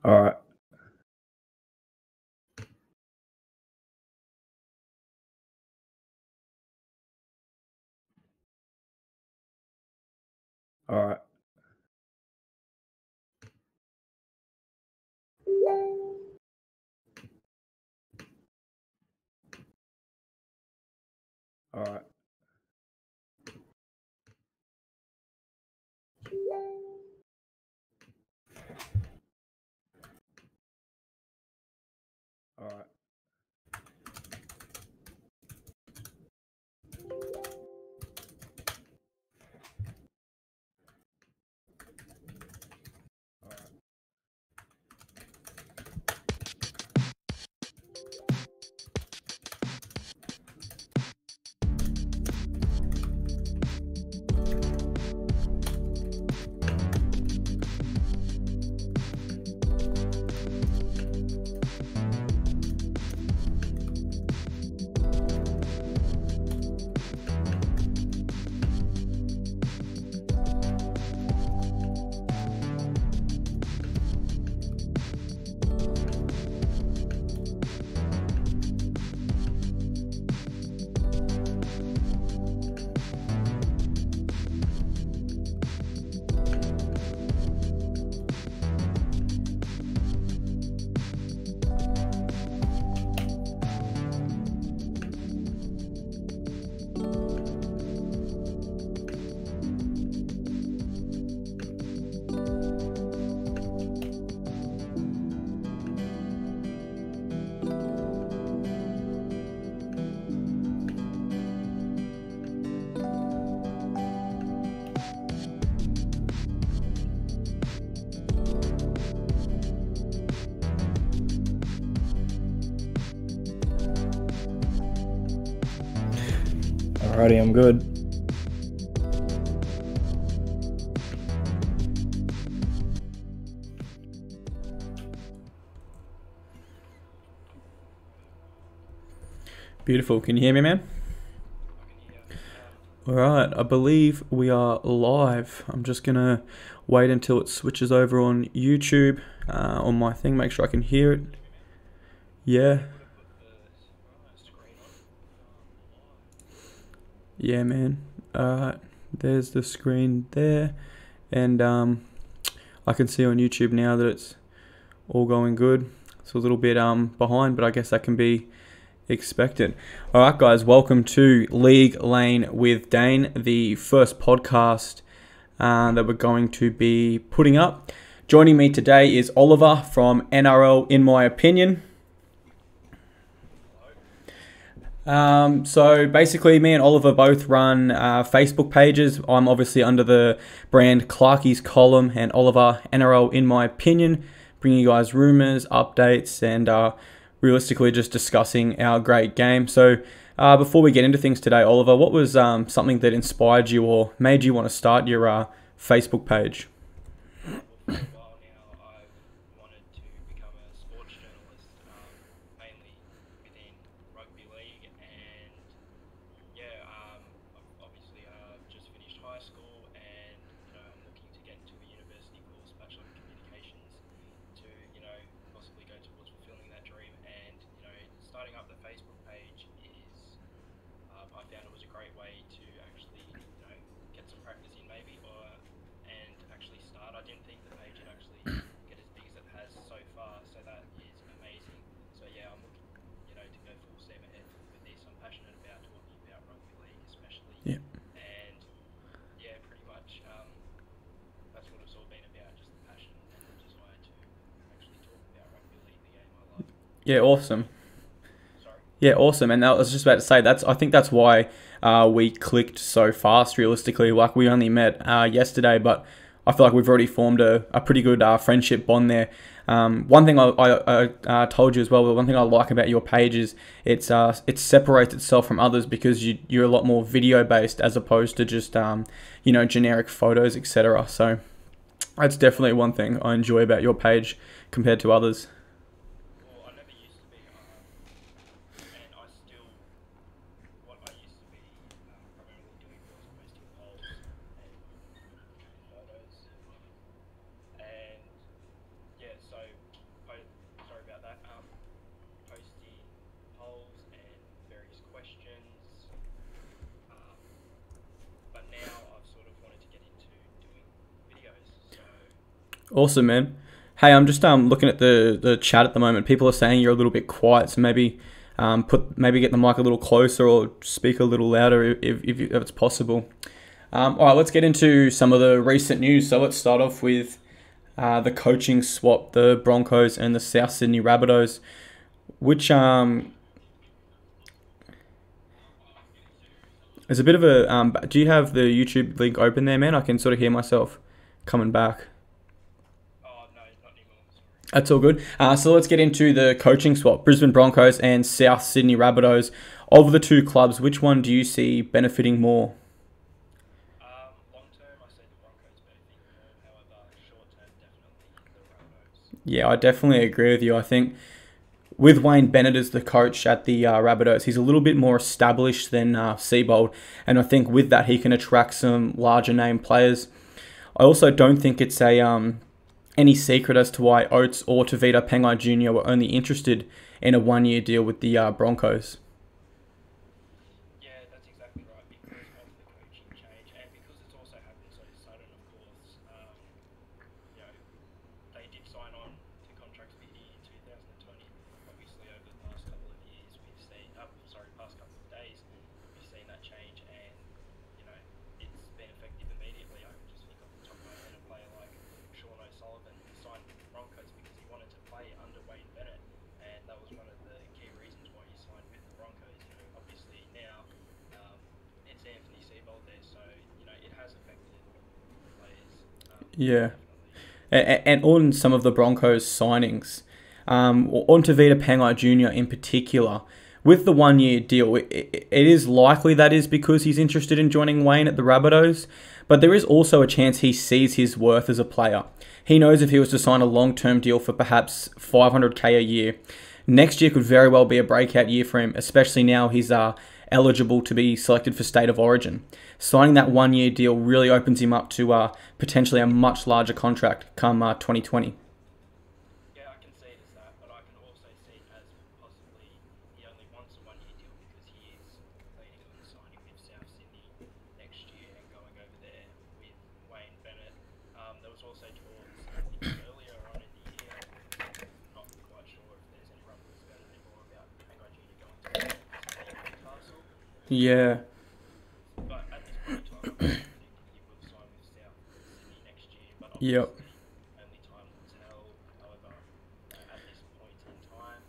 All right. All right. All right. All right. All right. Alrighty, I'm good. Beautiful. Can you hear me, man? Alright, I believe we are live. I'm just gonna wait until it switches over on YouTube on my thing, make sure I can hear it. Yeah. Yeah, man. Alright, there's the screen there. And I can see on YouTube now that it's all going good. It's a little bit behind, but I guess that can be expected. Alright, guys, welcome to League Lane with Dane, the first podcast that we're going to be putting up. Joining me today is Oliver from NRL, in my opinion. So basically, me and Oliver both run Facebook pages. I'm obviously under the brand Clarkie's Column, and Oliver NRL, in my opinion, bringing you guys rumours, updates, and realistically just discussing our great game. So before we get into things today, Oliver, what was something that inspired you or made you want to start your Facebook page? Yeah, awesome. Yeah, awesome. And I was just about to say I think that's why we clicked so fast. Realistically, like we only met yesterday, but I feel like we've already formed a pretty good friendship bond there. One thing I told you as well. One thing I like about your page is it separates itself from others because you're a lot more video based as opposed to just generic photos, etc. So that's definitely one thing I enjoy about your page compared to others. Awesome, man. Hey, I'm just looking at the chat at the moment. People are saying you're a little bit quiet, so maybe maybe get the mic a little closer or speak a little louder if it's possible. All right, let's get into some of the recent news. So let's start off with the coaching swap, the Broncos and the South Sydney Rabbitohs, which there's a bit of a. Do you have the YouTube link open there, man? I can sort of hear myself coming back. That's all good. So let's get into the coaching swap. Brisbane Broncos and South Sydney Rabbitohs. Of the two clubs, which one do you see benefiting more? Long term, I see the Broncos benefiting more. However, short term, definitely the Rabbitohs. Yeah, I definitely agree with you. I think with Wayne Bennett as the coach at the Rabbitohs, he's a little bit more established than Seabold. And I think with that, he can attract some larger name players. I also don't think it's any secret as to why Oates or Tavita Pengai Jr. were only interested in a one-year deal with the Broncos. Yeah, that's exactly right. Because of the coaching change, and because it's also happened so sudden, of course. You know, they did sign on to contracts with you in 2020. Obviously, over the past couple of years, we've seen, past couple of days, we've seen that change, and you know, it's been effective immediately. I can just think off the top of my head a player like Sean O'Sullivan who signed with the Broncos because he wanted to play under Wayne Bennett, and that was one of the key reasons why he signed with the Broncos. You know, obviously now it's Anthony Seibold there, so you know it has affected players. Yeah. And on some of the Broncos signings, on Tavita Pengai Jr. in particular, with the one-year deal, it is likely that is because he's interested in joining Wayne at the Rabbitohs, but there is also a chance he sees his worth as a player. He knows if he was to sign a long-term deal for perhaps $500K a year, next year could very well be a breakout year for him, especially now he's eligible to be selected for State of Origin. Signing that one-year deal really opens him up to potentially a much larger contract come 2020. Yeah, I can see it as that, but I can also see it as possibly he only wants a one-year deal because he is planning on signing with South Sydney next year and going over there with Wayne Bennett. There was also talks, I think earlier on in the year, not quite sure if there's any rumblings about it anymore, about Pengai Jr. going to Newcastle. Yeah. But at this point in time, I think he will sign with South Sydney next year, but Yep. obviously only time will tell. However, at this point in time,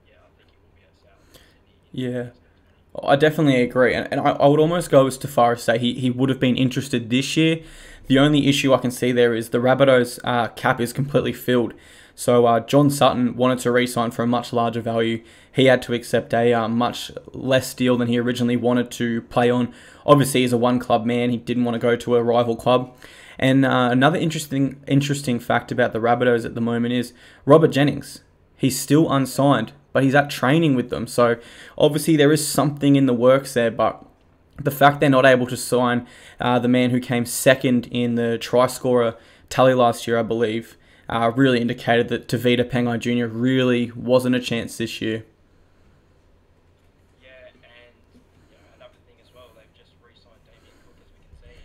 yeah, I think he will be at South Sydney in Yeah. 2020. I definitely agree. And I would almost go as far as say he would have been interested this year. The only issue I can see there is the Rabbitohs cap is completely filled. So John Sutton wanted to re-sign for a much larger value. He had to accept a much less deal than he originally wanted to play on. Obviously, he's a one-club man. He didn't want to go to a rival club. And another interesting fact about the Rabbitohs at the moment is Robert Jennings. He's still unsigned, but he's at training with them. So obviously there is something in the works there, but the fact they're not able to sign the man who came second in the try scorer tally last year, I believe, really indicated that Tavita Pengai Jr. really wasn't a chance this year. Yeah, and you know, another thing as well, they've just re-signed Damien Cook, as we can see,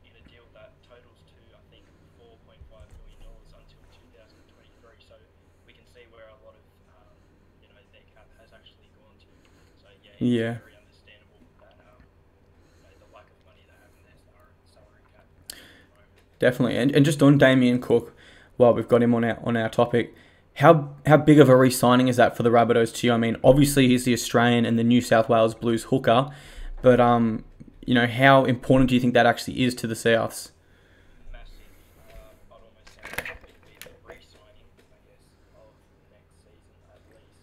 in a deal that totals to I think $4.5 million until 2023. So we can see where a lot of you know their cap has actually gone to. So yeah, it's Yeah. very understandable that you know, the lack of money they have in their salary cap at the moment. Definitely, and just on Damien Cook, while we've got him on our topic, how big of a re-signing is that for the Rabbitohs to you? I mean, obviously he's the Australian and the New South Wales Blues hooker, but you know, how important do you think that actually is to the Souths? Massive. I'd almost say it would be the re-signing, I guess, of next season at least.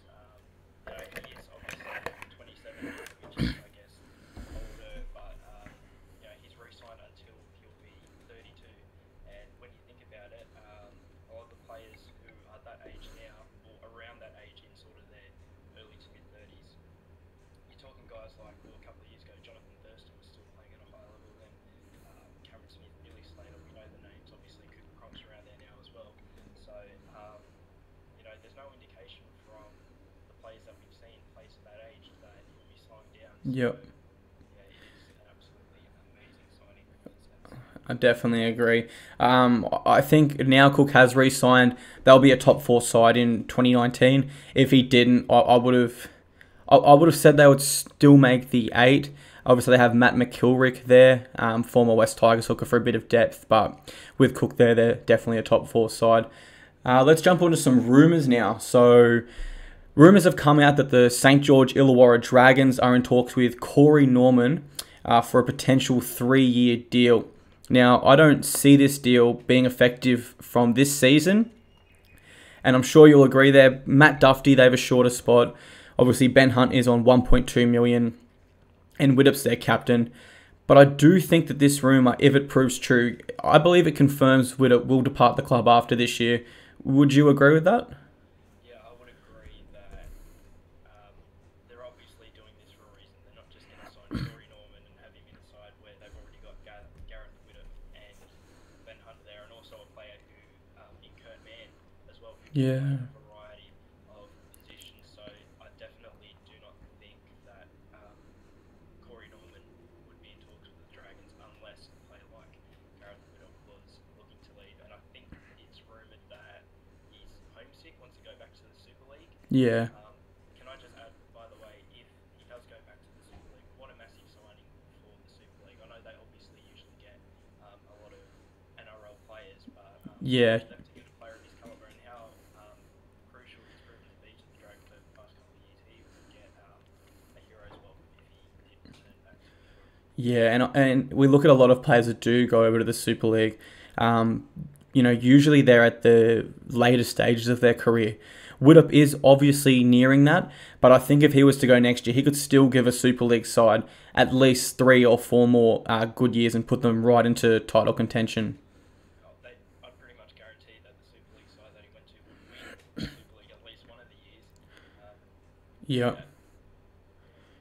You know, he is obviously 27, which is, I guess, older, but you know, he's re-signed until he'll be 32. And when you think about it, a lot of the players who are that age now, or around that age in sort of their early to mid 30s, you're talking guys like, well, a couple of years ago, Jonathan Thurston was still playing at a high level then. Cameron Smith, Billy Slater, we know the names. Obviously, Cooper Crop's around there now as well. So, you know, there's no indication from the players that we've seen, players at that age, that he'll be slowing down. So, Yep. yeah, it is an absolutely amazing signing for the Souths. I definitely agree. I think now Cook has re-signed. They'll be a top 4 side in 2019. If he didn't, I would have. I would have said they would still make the 8. Obviously, they have Matt McKilrick there, former West Tigers hooker, for a bit of depth. But with Cook there, they're definitely a top 4 side. Let's jump on to some rumours now. So, rumours have come out that the St. George Illawarra Dragons are in talks with Corey Norman for a potential 3-year deal. Now, I don't see this deal being effective from this season. And I'm sure you'll agree there. Matt Duffy, they have a shorter spot. Obviously, Ben Hunt is on 1.2 million. And Widdop's their captain. But I do think that this rumour, if it proves true, I believe it confirms Widdop will depart the club after this year. Would you agree with that? Yeah, I would agree that they're obviously doing this for a reason. They're not just going to sign Corey Norman and have him inside where they've already got Gareth Widdop and Ben Hunt there, and also a player who, in Kern Mann as well, who can play a variety of positions. So I definitely do not think that Corey Norman would be in talks with the Dragons unless a player like Gareth Widdop was looking to leave. And I think it's rumoured that he's homesick, wants to go back to the Super League. Yeah. Can I just add, by the way, if he does go back to the Super League, what a massive signing for the Super League. I know they obviously usually get a lot of NRL players, but Yeah. for them to get a player of his calibre and how crucial he's proven to be to the Dragons over the past couple of years, he would get a hero's welcome if he did return back to the Super League. Yeah, and we look at a lot of players that do go over to the Super League. Usually they're at the later stages of their career. Widdop is obviously nearing that, but I think if he was to go next year, he could still give a Super League side at least 3 or 4 more good years and put them right into title contention. I'd pretty much guarantee that the Super League side that he went to would win the Super League at least one of the years. Yeah.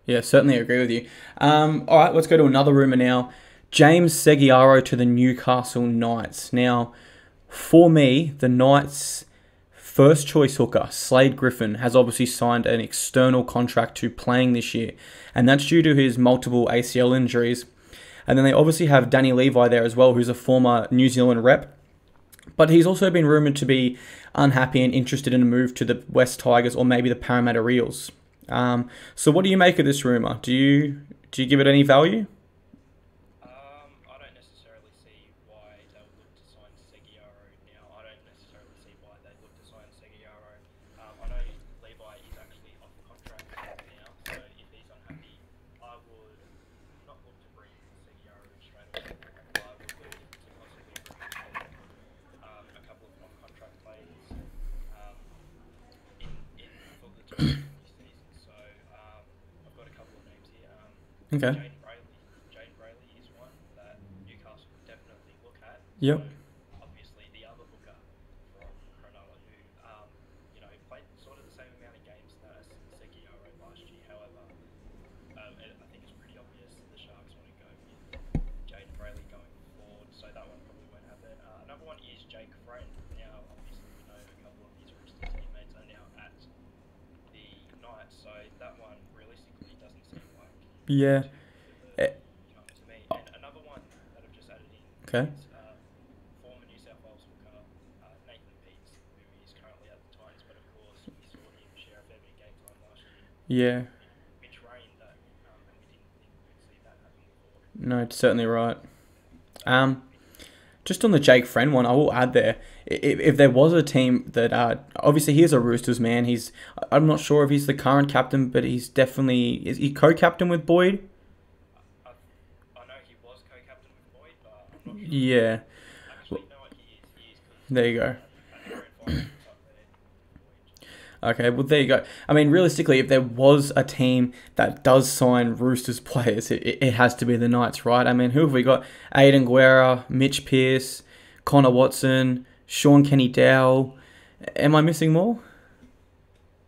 Yeah, certainly agree with you. All right, let's go to another rumour now. James Seguiaro to the Newcastle Knights. Now, for me, the Knights' first choice hooker, Slade Griffin, has obviously signed an external contract to playing this year. And that's due to his multiple ACL injuries. And then they obviously have Danny Levi there as well, who's a former New Zealand rep. But he's also been rumoured to be unhappy and interested in a move to the West Tigers or maybe the Parramatta Eels. So what do you make of this rumour? Do you give it any value? I don't necessarily see why they would look to sign Seguiaro now. I don't necessarily see why they look to sign Seguiaro. I know Levi is actually off contract now, so if he's unhappy, I would not look to bring Seguiaro straight away. I would look to possibly bring a couple of on-contract players in for the 2020 season. So I've got a couple of names here. Okay. Jane Brayley is one that Newcastle would definitely look at. Yep. So, obviously, the other hooker from Cronulla who, played sort of the same amount of games as Seguiaro last year. However, I think it's pretty obvious the Sharks want to go with Jane Brayley going forward, so that one probably won't happen. Another one is Jake Friend. Now, obviously, we know a couple of his Roosters teammates are now at the Knights, so that one realistically doesn't seem like Yeah. to me. And another one that I've just added in Okay. is former New South Wales hooker Nathan Peets, who is currently at the Titans, but of course we saw him share a fair bit of game time last year. Yeah. Which reigned though, and we didn't think we'd see that happen before. No, it's certainly right. Just on the Jake Friend one, I will add there, if there was a team that, obviously he is a Roosters man, I'm not sure if he's the current captain, but he's definitely, is he co-captain with Boyd? I know he was co-captain with Boyd, but I'm not sure. Yeah. Actually, no, he is. There you go. At the grand final, it's up there with Boyd. Okay, well, there you go. I mean, realistically, if there was a team that does sign Roosters players, it has to be the Knights, right? I mean, who have we got? Aiden Guerra, Mitch Pearce, Connor Watson, Sean Kenny-Dowell. Am I missing more?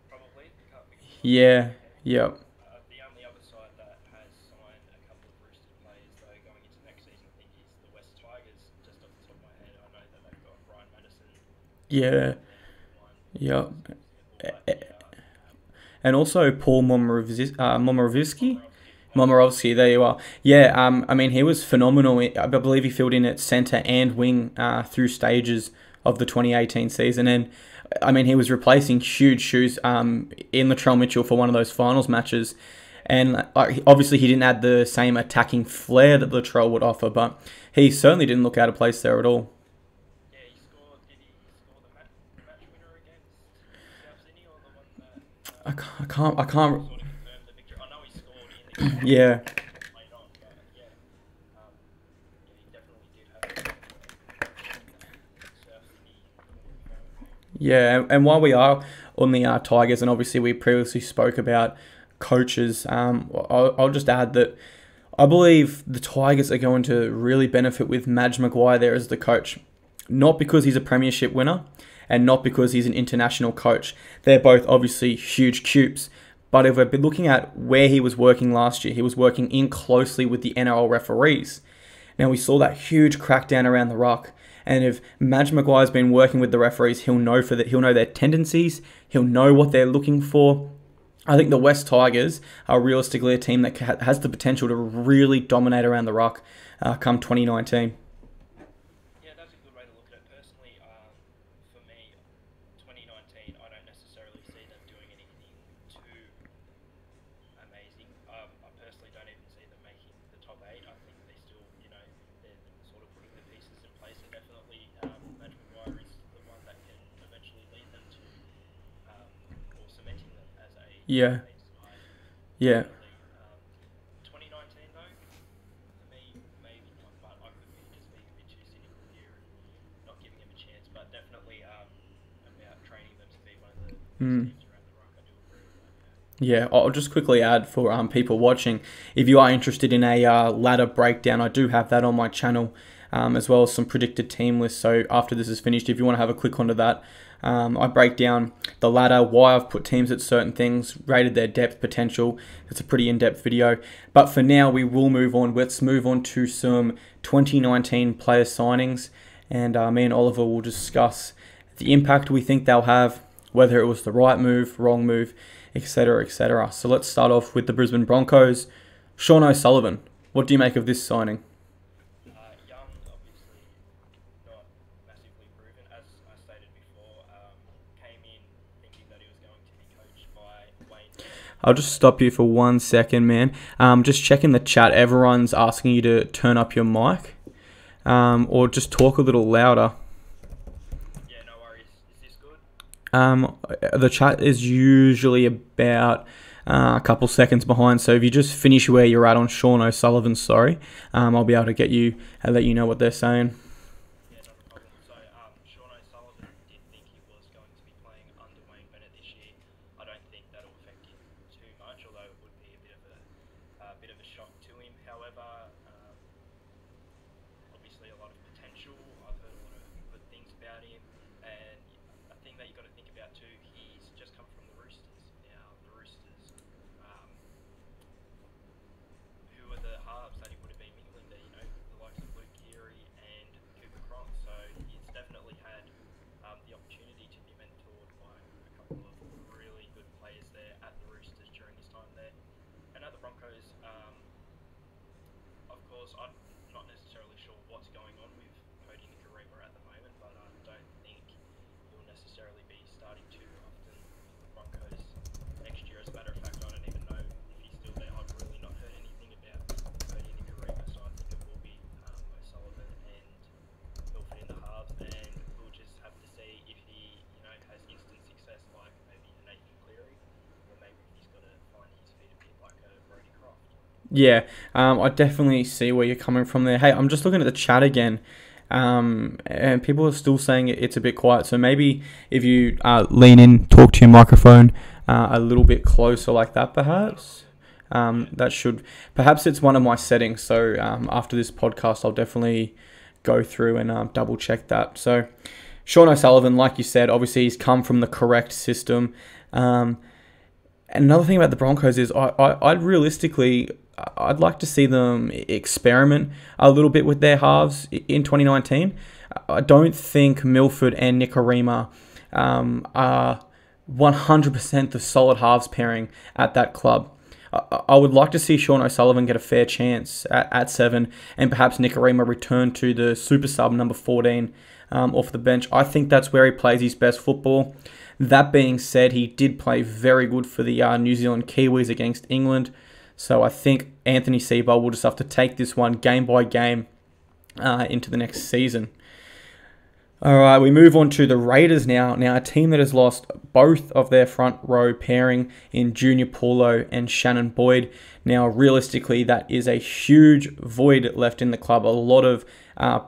Probably. Can't think of Yeah, yep. the only other side that has signed a couple of Roosters players, though, going into next season, I think is the West Tigers. Just off the top of my head, I know that they've got Ryan Madison. Yeah, yep. But, And also Paul Momorovsky. Momorowski, there you are. Yeah, I mean, he was phenomenal. I believe he filled in at centre and wing through stages of the 2018 season. And, I mean, he was replacing huge shoes in Latrell Mitchell for one of those finals matches. And obviously he didn't add the same attacking flair that Latrell would offer, but he certainly didn't look out of place there at all. Yeah, he scored. Did he score the match winner against South Sydney, or the one that I sort can't. of confirmed the victory? I know he scored in the game. Yeah. Later on, but yeah, he definitely did have South Sydney. Yeah, and while we are on the Tigers, and obviously we previously spoke about coaches, I'll just add that I believe the Tigers are going to really benefit with Madge Maguire there as the coach. Not because he's a premiership winner and not because he's an international coach. They're both obviously huge cupes. But if we're looking at where he was working last year, he was working in closely with the NRL referees. Now we saw that huge crackdown around the ruck. And if Madge Maguire's been working with the referees, he'll know their tendencies, he'll know what they're looking for. I think the West Tigers are realistically a team that has the potential to really dominate around the ruck come 2019. Yeah, that's a good way to look at it. Personally, for me, 2019, I don't necessarily see them doing anything too amazing. I personally don't even see them making the top 8. I think they still, they're sort of putting the pieces in place, and definitely Madge Maguire is the one that can eventually lead them to, or cementing them as a Yeah. side. Yeah. 2019 though, for me, maybe not, but I could be just being a bit too cynical here and not giving him a chance. But definitely about training them to be one of the best teams around the ruck. I do agree with that. Yeah, I'll just quickly add for people watching, if you are interested in a ladder breakdown, I do have that on my channel, as well as some predicted team lists. So after this is finished, if you want to have a click onto that, I break down the ladder, why I've put teams at certain things, rated their depth potential. It's a pretty in-depth video. But for now, we will move on. Let's move on to some 2019 player signings. And me and Oliver will discuss the impact we think they'll have, whether it was the right move, wrong move, etc., etc. So let's start off with the Brisbane Broncos. Sean O'Sullivan, what do you make of this signing? Young, obviously not massively proven, as I stated before. Came in thinking that he was going to be coached by Wayne. I'll just stop you for 1 second, man. Just checking the chat. Everyone's asking you to turn up your mic, or just talk a little louder. Yeah, no worries. Is this good? The chat is usually about a couple seconds behind, so if you just finish where you're at on Sean O'Sullivan, I'll be able to let you know what they're saying. Yeah, not a problem. So, Sean O'Sullivan did think he was going to be playing under Wayne Bennett this year. I don't think that'll affect him too much, although it would be a bit of a shock to him. However, obviously a lot of potential. I've heard a lot of good things about him, and a thing that you've got to think about too, he's just come from the Roosters. Now, the Roosters, who are the halves that he would have been mingling there, the likes of Luke Keary and Cooper Cronk. So he's definitely had the opportunity to be mentored by a couple of really good players there at the Roosters during his time there. And at the Broncos, of course, I'm not necessarily sure what's going on with Cody Nikorima at the moment, but I don't think he'll necessarily be starting too often with the Broncos next year. As a matter of fact, I don't even know if he's still there. I've really not heard anything about Cody Nikorima, so I think it will be O'Sullivan and Milford in the halves, and we'll just have to see if he, has instant success like maybe a Nathan Cleary, or maybe if he's got to find his feet a bit like a Brodie Croft. Yeah, I definitely see where you're coming from there. Hey, I'm just looking at the chat again, and people are still saying it's a bit quiet. So maybe if you lean in, talk to your microphone a little bit closer like that, perhaps. Perhaps it's one of my settings. So after this podcast, I'll definitely go through and double check that. So Sean O'Sullivan, like you said, obviously he's come from the correct system. And another thing about the Broncos is I'd like to see them experiment a little bit with their halves in 2019. I don't think Milford and Nikorima are 100% the solid halves pairing at that club. I would like to see Sean O'Sullivan get a fair chance at 7, and perhaps Nikorima return to the super sub number 14 off the bench. I think that's where he plays his best football. That being said, he did play very good for the New Zealand Kiwis against England. So I think Anthony Seibold will just have to take this one game by game into the next season. All right, we move on to the Raiders now. Now, a team that has lost both of their front row pairing in Junior Paulo and Shannon Boyd. Now, realistically, that is a huge void left in the club. A lot of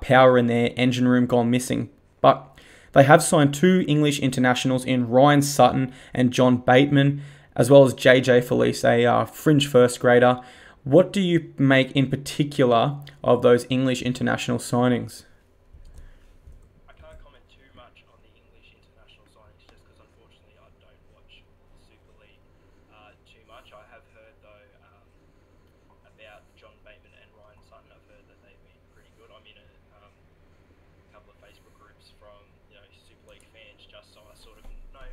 power in their engine room gone missing. But they have signed 2 English internationals in Ryan Sutton and John Bateman, as well as JJ Felice, a fringe first grader. What do you make in particular of those English international signings? I can't comment too much on the English international signings just because unfortunately I don't watch the Super League too much. I have heard though about John Bateman and Ryan Sutton. I've heard that they've been pretty good. I'm in a couple of Facebook groups from Super League fans just so I sort of know,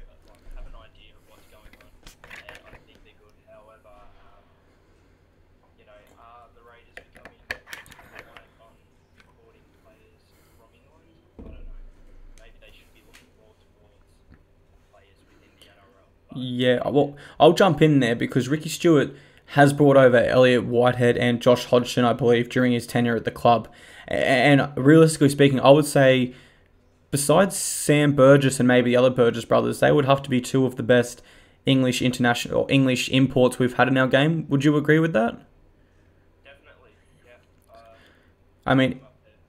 have an idea of what's going on, and I think they're good. However, are the Raiders becoming reliant on importing players from England? I don't know. Maybe they should be looking more towards players within the NRL. Yeah, well, I'll jump in there because Ricky Stewart has brought over Elliot Whitehead and Josh Hodgson, I believe, during his tenure at the club. And realistically speaking, I would say besides Sam Burgess and maybe the other Burgess brothers, they would have to be 2 of the best English international or English imports we've had in our game. Would you agree with that? Definitely, yeah. I mean,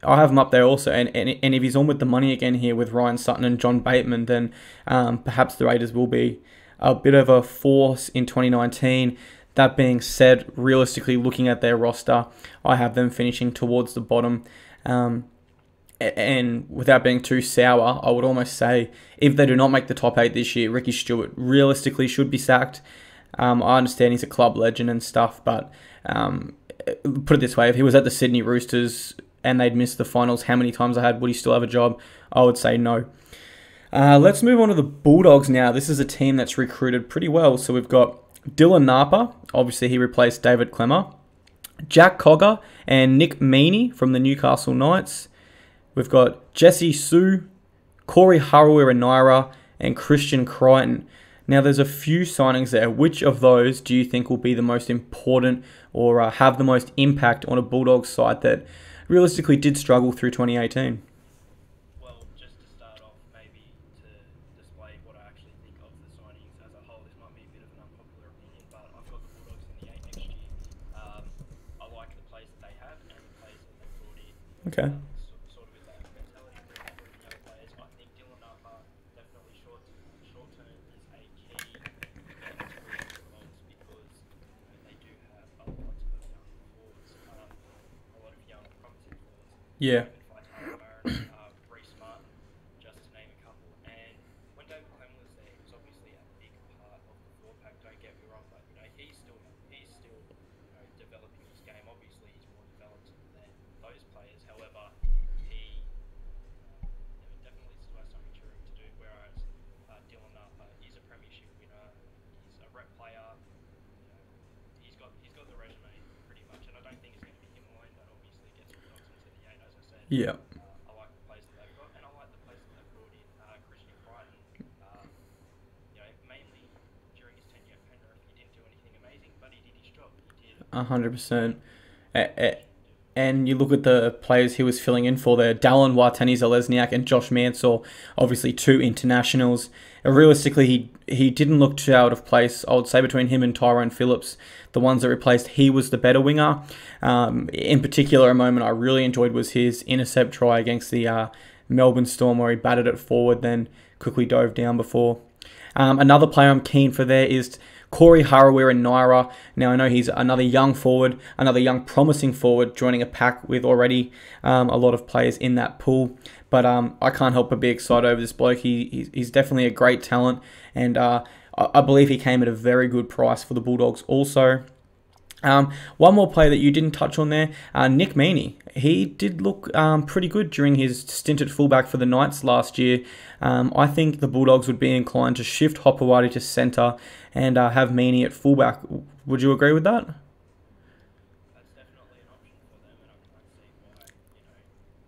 I have him up there also, and if he's on with the money again here with Ryan Sutton and John Bateman, then perhaps the Raiders will be a bit of a force in 2019. That being said, realistically, looking at their roster, I have them finishing towards the bottom. And without being too sour, I would almost say if they do not make the top 8 this year, Ricky Stewart realistically should be sacked. I understand he's a club legend and stuff, but put it this way, if he was at the Sydney Roosters and they'd missed the finals, how many times would he still have a job? I would say no. Let's move on to the Bulldogs now. This is a team that's recruited pretty well. So we've got Dylan Napa, obviously he replaced David Clemmer, Jack Cogger and Nick Meaney from the Newcastle Knights. We've got Jesse Sue, Corey Harawira-Naira and Christian Crichton. Now, there's a few signings there. Which of those do you think will be the most important or have the most impact on a Bulldogs side that realistically did struggle through 2018? Well, just to start off, maybe to display what I actually think of the signings as a whole, this might be a bit of an unpopular opinion, but I've got the Bulldogs in the 8 next year. I like the players that they have and the players that they've brought in. Okay. Sort of with that mentality, bringing young players. I think Dylan Napa definitely short term is a key to the Bulldogs because they do have a lot of young forwards, a lot of young promising forwards. Yeah. Reece Martin, just to name a couple. And when David Clemmer was there, he was obviously a big part of the forward pack. Don't get me wrong, but he's still developing his game. Obviously, he's more developed than those players. However, he definitely still has some maturing to do. Whereas Dylan Napa is a premiership winner. He's a rep player. He's got the resume pretty much, and I don't think it's going to be him alone. That obviously gets the Bulldogs into the 8, as I said. Yeah. I like the players that they've got, and I like the players that they've brought in. Christian Crichton, mainly during his tenure at Penrith, he didn't do anything amazing, but he did his job. He did 100%. And you look at the players he was filling in for there, Dallin Watene-Zalesniak and Josh Mansell, obviously 2 internationals. Realistically, he didn't look too out of place. I would say between him and Tyrone Phillips, the ones that replaced, he was the better winger. In particular, a moment I really enjoyed was his intercept try against the Melbourne Storm where he batted it forward, then quickly dove down before. Another player I'm keen for there is Corey Harawira-Naira. Now, I know he's another young forward, another young promising forward, joining a pack with already a lot of players in that pool. But I can't help but be excited over this bloke. He's definitely a great talent, and I believe he came at a very good price for the Bulldogs also. One more player that you didn't touch on there, Nick Meaney. He did look pretty good during his stint at fullback for the Knights last year. I think the Bulldogs would be inclined to shift Hopewadi to centre and have Meaney at fullback. Would you agree with that? That's definitely an option for them, and I can't see why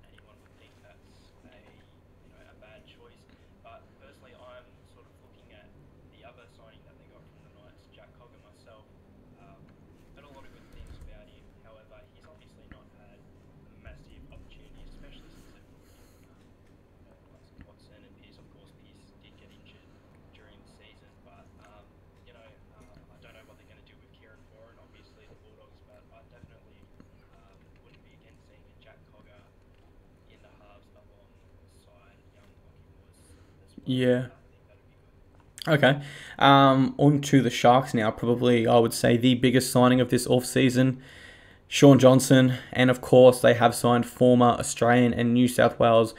anyone would think that's a bad choice. But personally, I'm sort of looking at the other signing that they got from the Knights, Jack Cogger myself. Heard a lot of good things about him. However, he's obviously not had a massive opportunity, especially since they've Watson and Pearce. Of course, Pearce did get injured during the season, but I don't know what they're going to do with Kieran Foran, obviously the Bulldogs, but I definitely wouldn't be against seeing a Jack Cogger in the halves alongside young Lockie was as well. Yeah. I think that'd be good. Okay. On to the Sharks now. Probably, I would say, the biggest signing of this off-season. Shaun Johnson, and of course, they have signed former Australian and New South Wales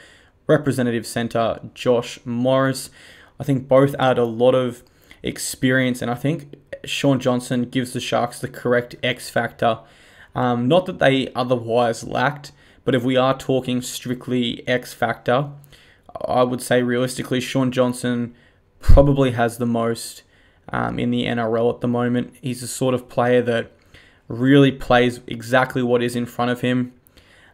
representative centre Josh Morris. I think both add a lot of experience, and I think Shaun Johnson gives the Sharks the correct X factor. Not that they otherwise lacked, but if we are talking strictly X factor, I would say realistically Shaun Johnson probably has the most in the NRL at the moment. He's the sort of player that really plays exactly what is in front of him.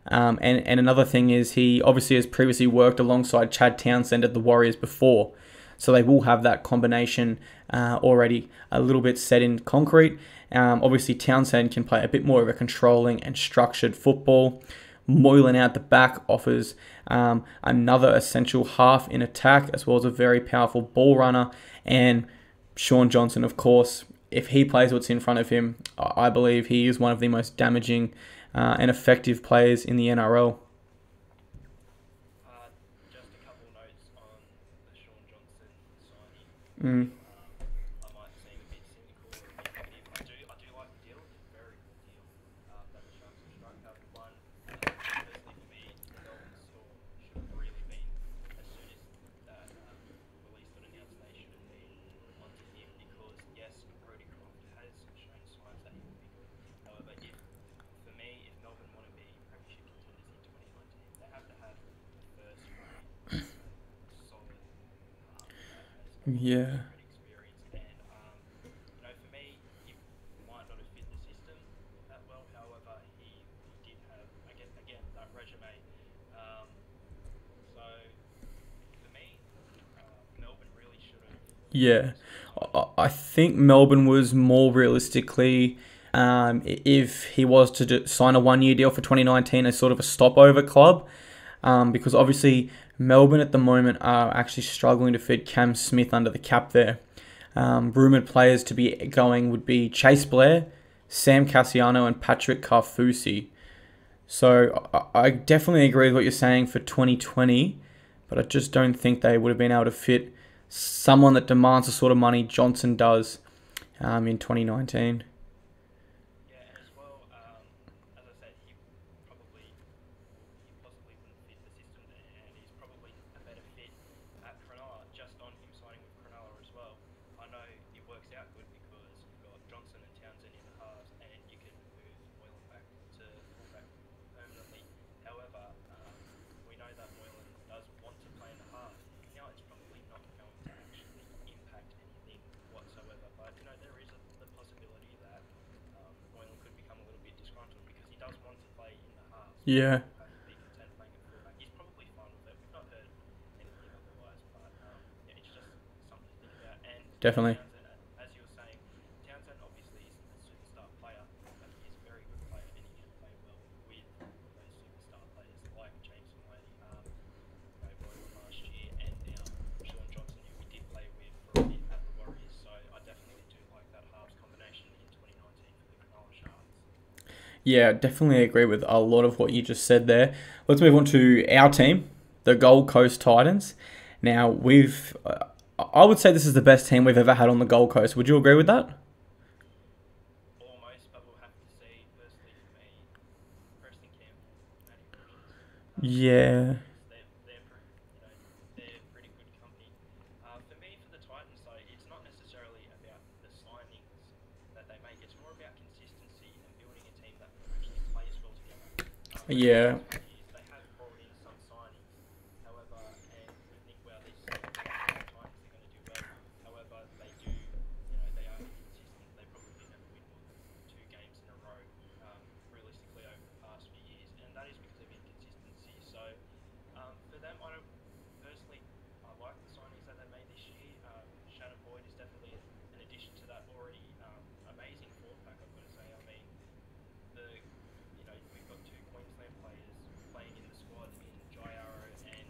And another thing is he obviously has previously worked alongside Chad Townsend at the Warriors before. So they will have that combination already a little bit set in concrete. Obviously Townsend can play a bit more of a controlling and structured football. Moylan out the back offers another essential half in attack, as well as a very powerful ball runner. And Shaun Johnson, of course, if he plays what's in front of him, I believe he is one of the most damaging and effective players in the NRL. Just a couple notes on the Shaun Johnson signing. Mm. I might seem a bit cynical or a bit negative. I do like the deal. It's a very good deal that the Sharks have struck. One, personally for me, the Melbourne store should have really been, as soon as that release got announced, they should have been onto him because, yes, Brodie Croft has shown signs that he will be good. However, for me, if Melbourne want to be premiership contenders in 2019, they have to have the first grade solid that has Yeah. experience. And for me, he might not have fit the system that well. However, he did have again that resume. So for me, Melbourne really should have. Yeah. I think Melbourne was more realistically, if he was to sign a one-year deal for 2019 as sort of a stopover club, because obviously Melbourne at the moment are actually struggling to fit Cam Smith under the cap there. Rumoured players to be going would be Chase Blair, Sam Cassiano and Patrick Carfusi. So I definitely agree with what you're saying for 2020, but I just don't think they would have been able to fit someone that demands the sort of money Johnson does in 2019. Yeah, and as well, as I said, he possibly wouldn't fit the system there, and he's probably a better fit at Cronulla, just on him signing with Cronulla as well. I know it works out good because you've got Johnson and Townsend in the halves, and you can move Moylan back to fullback permanently. However, we know that Moylan does want to play in the halves. Now, it's probably not going to actually impact anything whatsoever, but there is the possibility that Moylan could become a little bit disgruntled because he does want to play in the halves. Yeah, Be content playing at fullback. He's probably fine with it. We've not heard anything otherwise, but it's just something to think about. And definitely. Townsend, as you were saying, Townsend obviously isn't a superstar player, but he is a very good player, and he can play well with those superstar players like James Maloney, Moylan last year, and now Shaun Johnson, who we did play with for a bit at the Warriors. So I definitely do like that halves combination in 2019 for the Cronulla Sharks. Yeah, definitely agree with a lot of what you just said there. Let's move on to our team, the Gold Coast Titans. Now, I would say this is the best team we've ever had on the Gold Coast. Would you agree with that? Almost, but we'll have to see. Firstly, for me, Preston Campbell, Matty Rogers. Yeah. They're pretty good company. For me, for the Titans, though, it's not necessarily about the signings that they make. It's more about consistency Yeah. They have brought in some signings, however, and we think, well, these signings they're going to do well. However, they do, they are inconsistent. They probably never win more than 2 games in a row, realistically over the past few years, and that is because of inconsistency. So for them, I don't personally. I like the signings that they made this year. Shannon Boyd is definitely an addition to that already amazing forward pack. I've got to say. I mean, we've got 2 Queensland players playing in the squad in Jairo and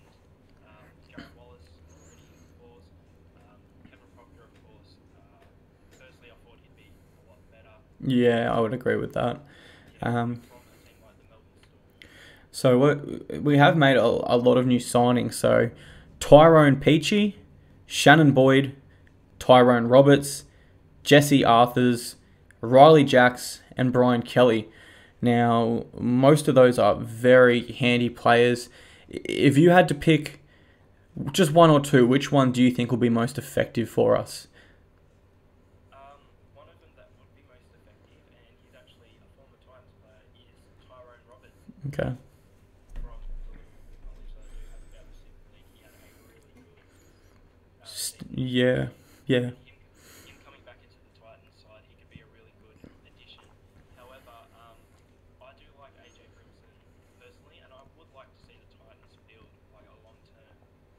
Jarrett Wallace already, of course. Kevin Proctor, of course. Personally, I thought he'd be a lot better. Yeah, I would agree with that. From a team like the Melbourne Storm. So we have made a lot of new signings. So Tyrone Peachy, Shannon Boyd, Tyrone Roberts, Jesse Arthurs, Riley Jacks, and Brian Kelly. Now, most of those are very handy players. If you had to pick just one or two, which one do you think will be most effective for us? One of them that would be most effective, and he's actually a former Titans player, is Tyrone Roberts. Okay. From the little knowledge that I do have about the Super League, he had a really good season. Yeah. Him coming back into the Titans side, he could be a really good addition. However, I do like AJ Brimson personally, and I would like to see the Titans build like a long-term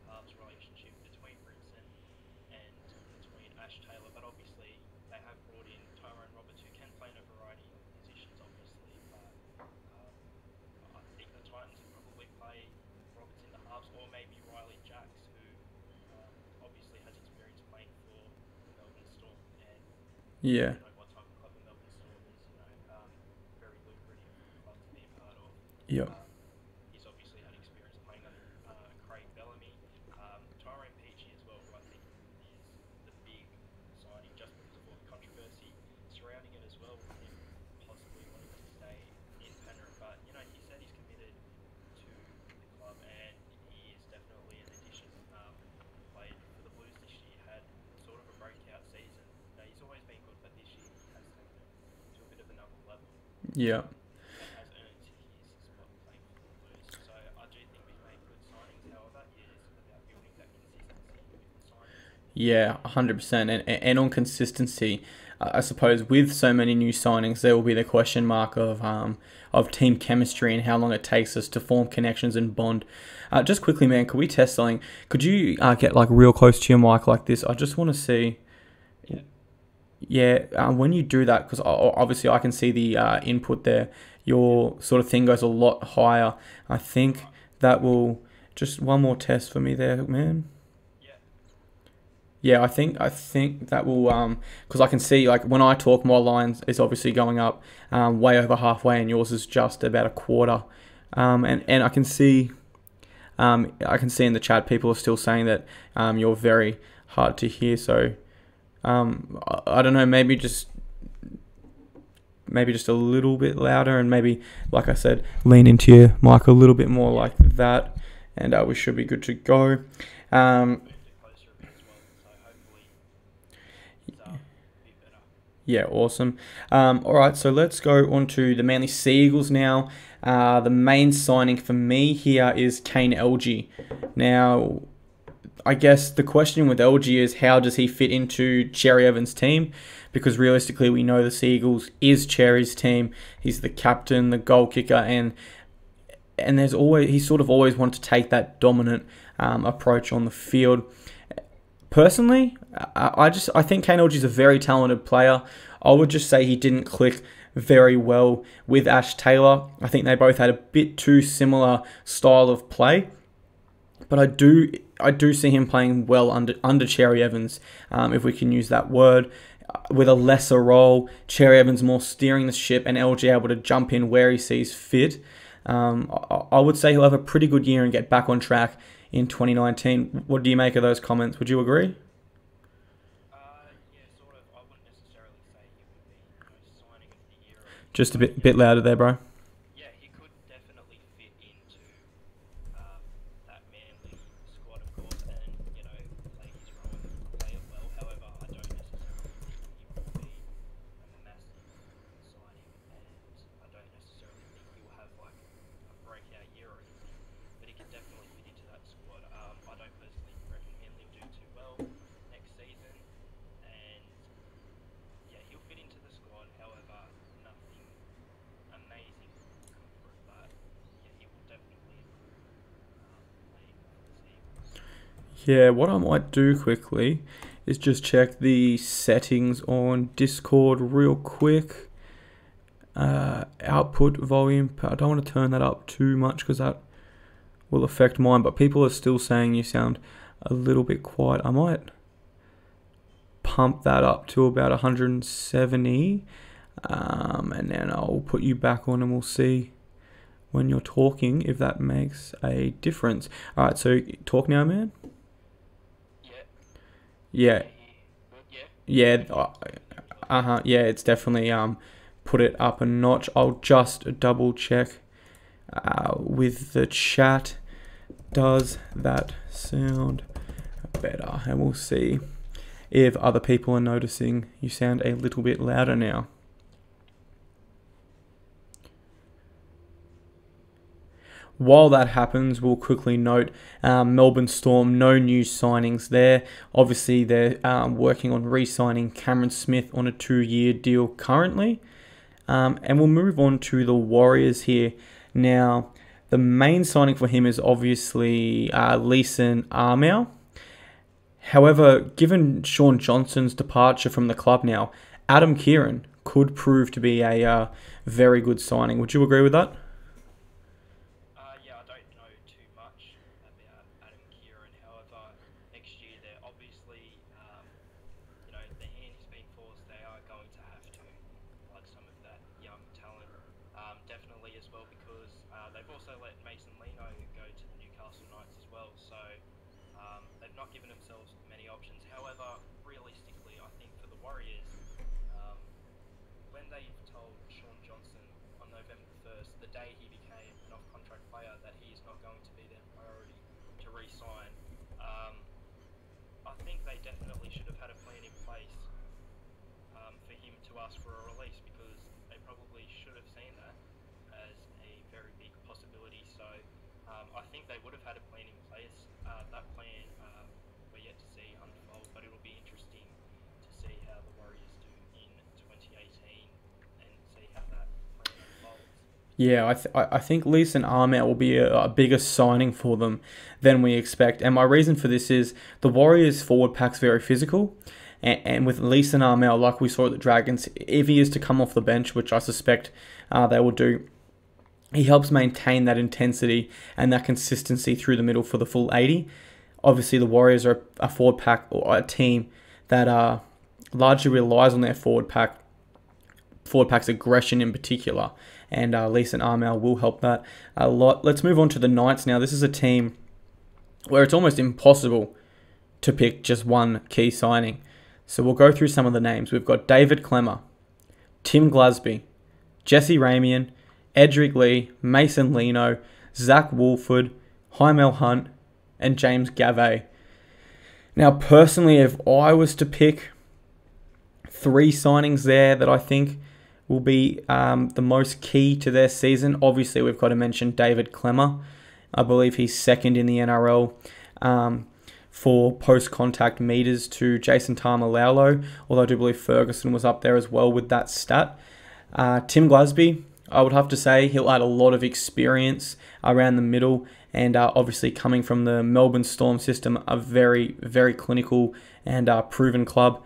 halves relationship between Brimson and between Ash Taylor. But obviously, they have brought in Tyrone Roberts, who can play in a variety of positions, obviously. But I think the Titans would probably play Roberts in the halves, or maybe Riley Jacks, who obviously has experience playing for the Melbourne Storm, and Yeah. what type of club the Melbourne Storm is, very lucrative club to be a part of. Yep. He's obviously had experience playing under Craig Bellamy, Tyrone Peachy as well, who I think is the big signing, just because of all the controversy surrounding it as well, with him possibly wanting to stay in Penrith. But he said he's committed to the club, and he is definitely an addition. Played for the Blues this year, had sort of a breakout season. He's always been good, but this year he has taken it to a bit of another level. Yeah. And has earned his spot playing for the Blues. So I do think we've made good signings. However, it is about building that consistency with the signings. Yeah, 100%. And on consistency, I suppose with so many new signings, there will be the question mark of team chemistry and how long it takes us to form connections and bond. Just quickly, man, could we test something? Could you get like real close to your mic like this? I just want to see. Yeah, when you do that, because obviously I can see the input there, your sort of thing goes a lot higher. I think that will just one more test for me there, man. Yeah, I think that will because I can see like when I talk, my line is obviously going up way over halfway, and yours is just about a quarter. And I can see in the chat people are still saying that you're very hard to hear. So I don't know, maybe just a little bit louder, and maybe, like I said, lean into your mic a little bit more like that, and we should be good to go. Yeah, awesome. All right, so let's go on to the Manly Sea Eagles now. The main signing for me here is Kane LG. Now, I guess the question with LG is, how does he fit into Cherry Evans' team? Because realistically, we know the Sea Eagles is Cherry's team. He's the captain, the goal kicker, and he's sort of always wanted to take that dominant approach on the field. Personally, I think Kane LG is a very talented player. I would just say he didn't click very well with Ash Taylor. I think they both had a bit too similar style of play. But I do see him playing well under Cherry Evans, if we can use that word, with a lesser role. Cherry Evans more steering the ship, and LG able to jump in where he sees fit. I would say he'll have a pretty good year and get back on track in 2019. What do you make of those comments? Would you agree? Yeah, sort of. I wouldn't necessarily say he would be signing of the year. Just a bit louder there, bro. Yeah, he could definitely fit into that Manly squad, of course, and play his role and play it well. However, I don't necessarily think he will be a massive signing, and I don't necessarily think he will have like a Yeah, what I might do quickly is just check the settings on Discord real quick. Output volume, I don't want to turn that up too much because that will affect mine, but people are still saying you sound a little bit quiet. I might pump that up to about 170, and then I'll put you back on and we'll see when you're talking if that makes a difference. Alright, so talk now, man. Yeah. Yeah. Yeah, it's definitely put it up a notch. I'll just double check with the chat. Does that sound better? And we'll see if other people are noticing you sound a little bit louder now. While that happens, we'll quickly note Melbourne Storm, no new signings there. Obviously, they're working on re-signing Cameron Smith on a 2-year deal currently. And we'll move on to the Warriors here. Now, the main signing for him is obviously Leeson Armour. However, given Sean Johnson's departure from the club now, Adam Kieran could prove to be a very good signing. Would you agree with that? Yeah, I don't know too much about Adam Kieran. However, next year they're obviously, the hand is being forced. They are going to have to plug some of that young talent, definitely as well, because they've also let Mason Lino go to the Newcastle Knights as well. So they've not given themselves many options. However, realistically, I think for the Warriors, when they've told Sean Johnson on November 1st, the day he became an off-contract player, that he is not going to be their priority to re-sign, I think they definitely should have had a plan in place for him to ask for a release, because they probably should have seen that as a very big possibility. So I think they would have had a plan in place. That plan we're yet to see unfold, but it'll be interesting to see how the Warriors do in 2018 and see how that plan unfolds. Yeah, I think Leeson Armour will be a bigger signing for them than we expect. And my reason for this is the Warriors forward pack's very physical. And with Leeson Armour, like we saw at the Dragons, if he is to come off the bench, which I suspect they will do, he helps maintain that intensity and that consistency through the middle for the full 80. Obviously, the Warriors are a forward pack, or a team that largely relies on their forward pack's aggression in particular. And Leeson Armour will help that a lot. Let's move on to the Knights now. This is a team where it's almost impossible to pick just one key signing. So we'll go through some of the names. We've got David Clemmer, Tim Glasby, Jesse Ramian, Edric Lee, Mason Lino, Zach Wolford, Hymel Hunt, and James Gavet. Now, personally, if I was to pick 3 signings there that I think will be the most key to their season, obviously we've got to mention David Clemmer. I believe he's second in the NRL for post-contact meters to Jason Tamalaulo, although I do believe Ferguson was up there as well with that stat. Tim Glasby, I would have to say he'll add a lot of experience around the middle, and obviously coming from the Melbourne Storm system, a very, very clinical and proven club.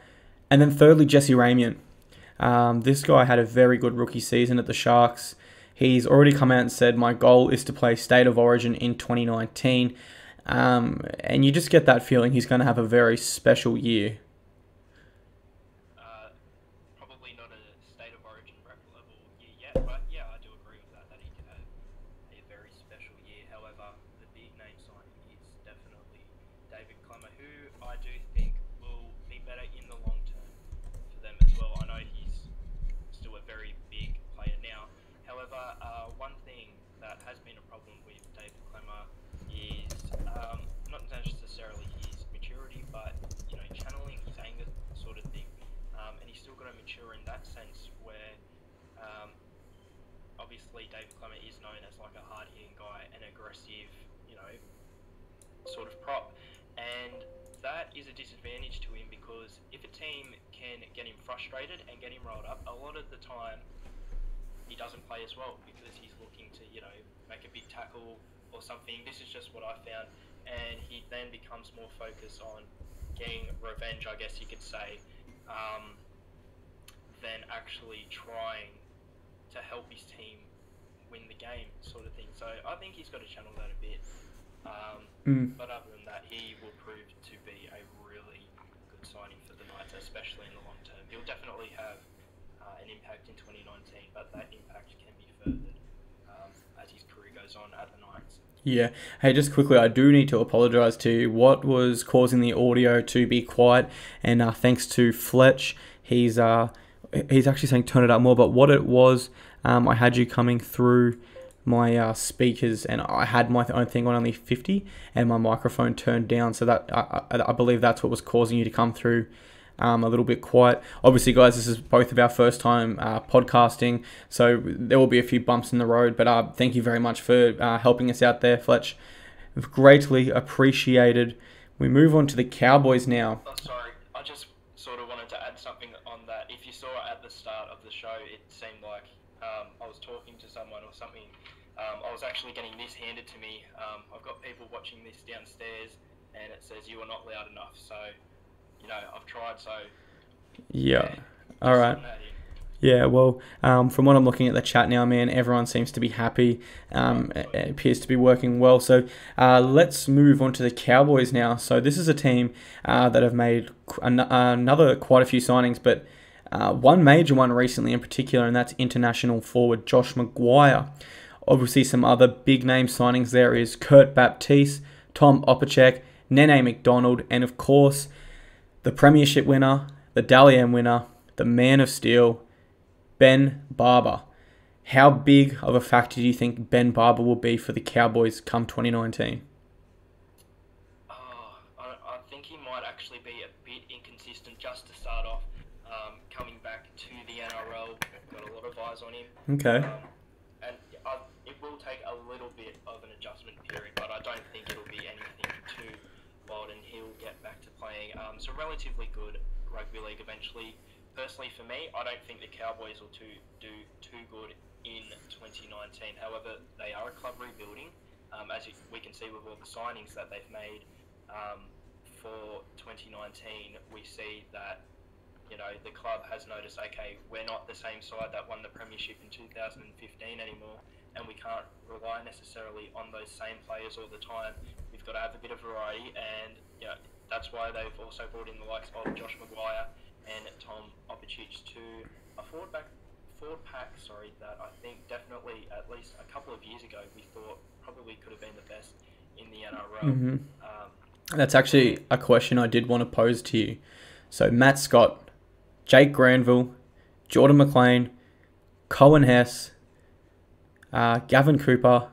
And then thirdly, Jesse Ramian. This guy had a very good rookie season at the Sharks. He's already come out and said, my goal is to play State of Origin in 2019. And you just get that feeling he's going to have a very special year. Probably not a State of Origin level year yet, but yeah, I do agree with that he could have a very special year. However, the big name signing is definitely David Clemmer, who I do think will be better in the long term for them as well. I know he's still a very big player now. However, one thing that has been a problem with David Clemmer is not necessarily his maturity, but channeling his anger sort of thing. And he's still got to mature in that sense, where obviously David Clemmer is known as like a hard-hitting guy, an aggressive, sort of prop, and that is a disadvantage to him, because if a team can get him frustrated and get him rolled up, a lot of the time he doesn't play as well, because he's looking to make a big tackle or something. This is just what I found and he then becomes more focused on getting revenge, I guess you could say, than actually trying to help his team win the game, sort of thing. So I think he's got to channel that a bit. But other than that, he will prove to be a really good signing for the Knights, especially in the long term. He'll definitely have an impact in 2019, but that impact can be furthered as his career goes on at the Knights. Yeah. Hey, just quickly, I do need to apologise to what was causing the audio to be quiet, and thanks to Fletch, he's actually saying turn it up more. But what it was, I had you coming through my speakers, and I had my own thing on only 50, and my microphone turned down. So that I believe that's what was causing you to come through a little bit quiet. Obviously, guys, this is both of our first time podcasting, so there will be a few bumps in the road, but thank you very much for helping us out there, Fletch. Greatly appreciated. We move on to the Cowboys now. Oh, sorry, I just sort of wanted to add something on that. If you saw at the start of the show, it seemed like I was talking to someone or something. I was actually getting this handed to me. I've got people watching this downstairs, and it says you are not loud enough, so I've tried, so... Yeah. All right. Yeah, well, from what I'm looking at the chat now, man, everyone seems to be happy. It appears to be working well. So let's move on to the Cowboys now. So this is a team that have made another quite a few signings, but one major one recently in particular, and that's international forward Josh McGuire. Obviously, some other big name signings there is Kurt Baptiste, Tom Opacek, Nene McDonald, and of course, the premiership winner, the Dally M winner, the Man of Steel, Ben Barber. How big of a factor do you think Ben Barber will be for the Cowboys come 2019? I think he might actually be a bit inconsistent just to start off. Coming back to the NRL, got a lot of eyes on him. Okay. And it will take a little bit of an adjustment period, but I don't think it'll be anything too wild, and he'll get back to playing some relatively good rugby league eventually. Personally, for me, I don't think the Cowboys will do too good in 2019. However, they are a club rebuilding, as we can see with all the signings that they've made for 2019. We see that the club has noticed, okay, we're not the same side that won the premiership in 2015 anymore, and we can't rely necessarily on those same players all the time. We've got to have a bit of variety, and that's why they've also brought in the likes of Josh McGuire and Tom Opacek to a forward pack that I think definitely, at least a couple of years ago, we thought probably could have been the best in the NRL. Mm-hmm. That's actually a question I did want to pose to you. So Matt Scott, Jake Granville, Jordan McLean, Cohen Hess, Gavin Cooper,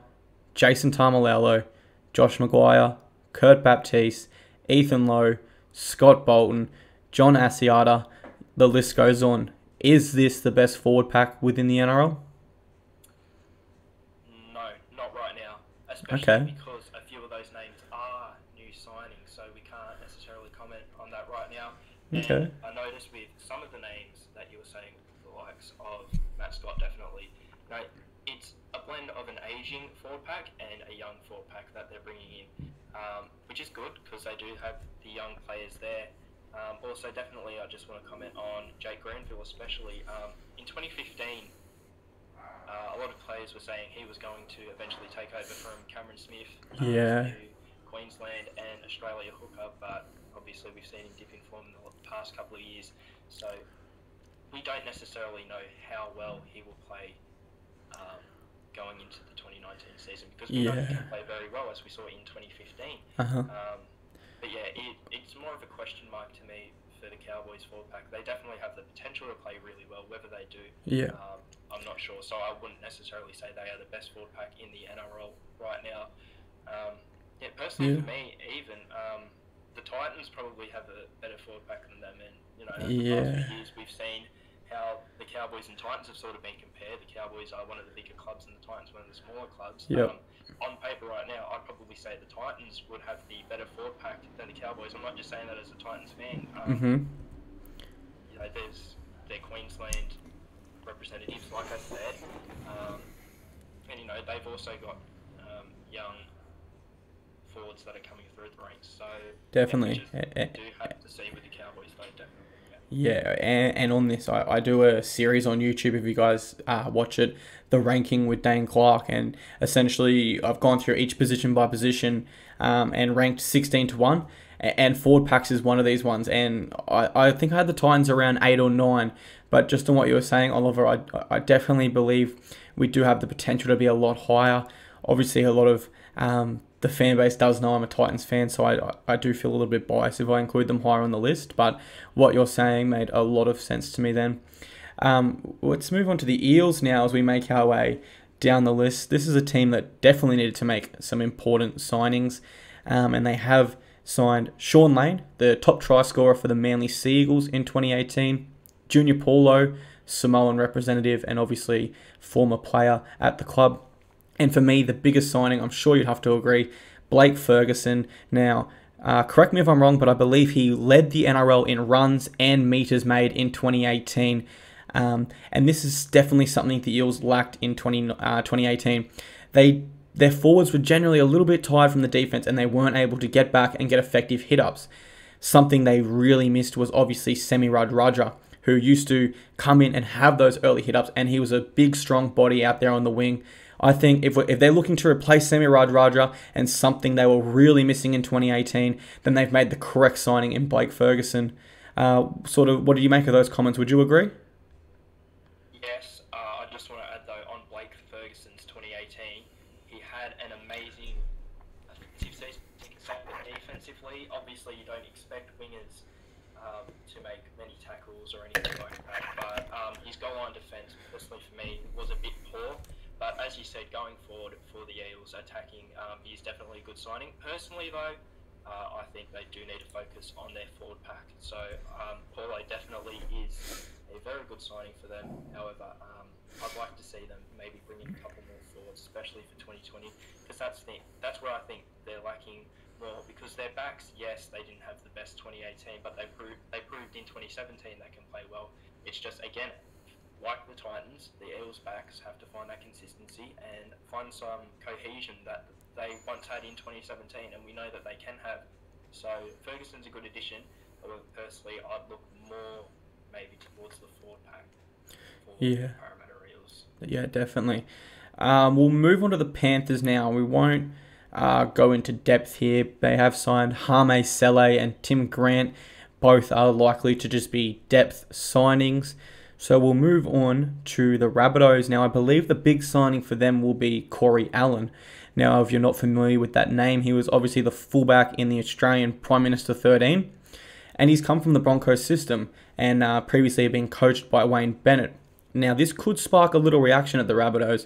Jason Tamalalo, Josh McGuire, Kurt Baptiste, Ethan Lowe, Scott Bolton, John Asiata, the list goes on. Is this the best forward pack within the NRL? No, not right now. Especially because a few of those names are new signings, so we can't necessarily comment on that right now. Okay. And I noticed with some of the names that you were saying, the likes of Matt Scott, definitely, it's a blend of an aging forward pack and a young forward pack that they're bringing in, which is good because they do have the young players there. Also, definitely, I just want to comment on Jake Granville, especially. In 2015, a lot of players were saying he was going to eventually take over from Cameron Smith to Queensland and Australia hooker, but obviously we've seen him dip in form in the past couple of years, so we don't necessarily know how well he will play going into the 2019 season, because we know he can play very well, as we saw in 2015. But yeah, it's more of a question mark to me for the Cowboys forward pack. They definitely have the potential to play really well. Whether they do, I'm not sure. So I wouldn't necessarily say they are the best forward pack in the NRL right now. Personally, for me, even the Titans probably have a better forward pack than them. And the past few years we've seen how the Cowboys and Titans have sort of been compared. The Cowboys are one of the bigger clubs, and the Titans one of the smaller clubs. On paper right now, I'd probably say the Titans would have the better forward pack than the Cowboys. I'm not just saying that as a Titans fan. There's their Queensland representatives, like I said, and they've also got young forwards forwards that are coming through the ranks. So Definitely. yeah, we do have to see with the Cowboys, though, definitely. Yeah, and on this, I do a series on YouTube if you guys watch it, the ranking with Dane Clark, and essentially I've gone through each position by position and ranked 16 to 1, and forward packs is one of these ones, and I think I had the Titans around 8 or 9, but just on what you were saying, Oliver, I definitely believe we do have the potential to be a lot higher. Obviously, a lot of the fan base does know I'm a Titans fan, so I do feel a little bit biased if I include them higher on the list. But what you're saying made a lot of sense to me then. Let's move on to the Eels now as we make our way down the list. This is a team that definitely needed to make some important signings, and they have signed Sean Lane, the top try scorer for the Manly Sea Eagles in 2018, Junior Paulo, Samoan representative, and obviously former player at the club. And for me, the biggest signing, I'm sure you'd have to agree, Blake Ferguson. Now, correct me if I'm wrong, but I believe he led the NRL in runs and meters made in 2018. And this is definitely something the Eels lacked in 2018. Their forwards were generally a little bit tired from the defense, and they weren't able to get back and get effective hit-ups. Something they really missed was obviously Semi Radradra, who used to come in and have those early hit-ups, and he was a big, strong body out there on the wing. I think if they're looking to replace Semi Radradra and something they were really missing in 2018, then they've made the correct signing in Blake Ferguson. Sort of, what do you make of those comments? Would you agree? Yes, I just want to add though on Blake Ferguson's 2018, he had an amazing offensive season. You can say that defensively, obviously you don't expect wingers to make many tackles or anything like that, but his goal line defence, personally for me, was a bit poor. But as you said, going forward for the Eels, attacking is definitely a good signing. Personally, though, I think they do need to focus on their forward pack. So Paulo definitely is a very good signing for them. However, I'd like to see them maybe bring in a couple more forwards, especially for 2020, because that's where I think they're lacking more. Because their backs, yes, they didn't have the best 2018, but they proved in 2017 they can play well. It's just, again, like the Titans, the Eels backs have to find that consistency and find some cohesion that they once had in 2017, and we know that they can have. So Ferguson's a good addition, but personally I'd look more maybe towards the forward pack for the Parramatta Eels. Yeah, definitely. We'll move on to the Panthers now. We won't go into depth here. They have signed Hame Sele and Tim Grant. Both are likely to just be depth signings. So we'll move on to the Rabbitohs. Now, I believe the big signing for them will be Corey Allen. Now, if you're not familiar with that name, he was obviously the fullback in the Australian Prime Minister 13. And he's come from the Broncos system and previously been coached by Wayne Bennett. Now, this could spark a little reaction at the Rabbitohs.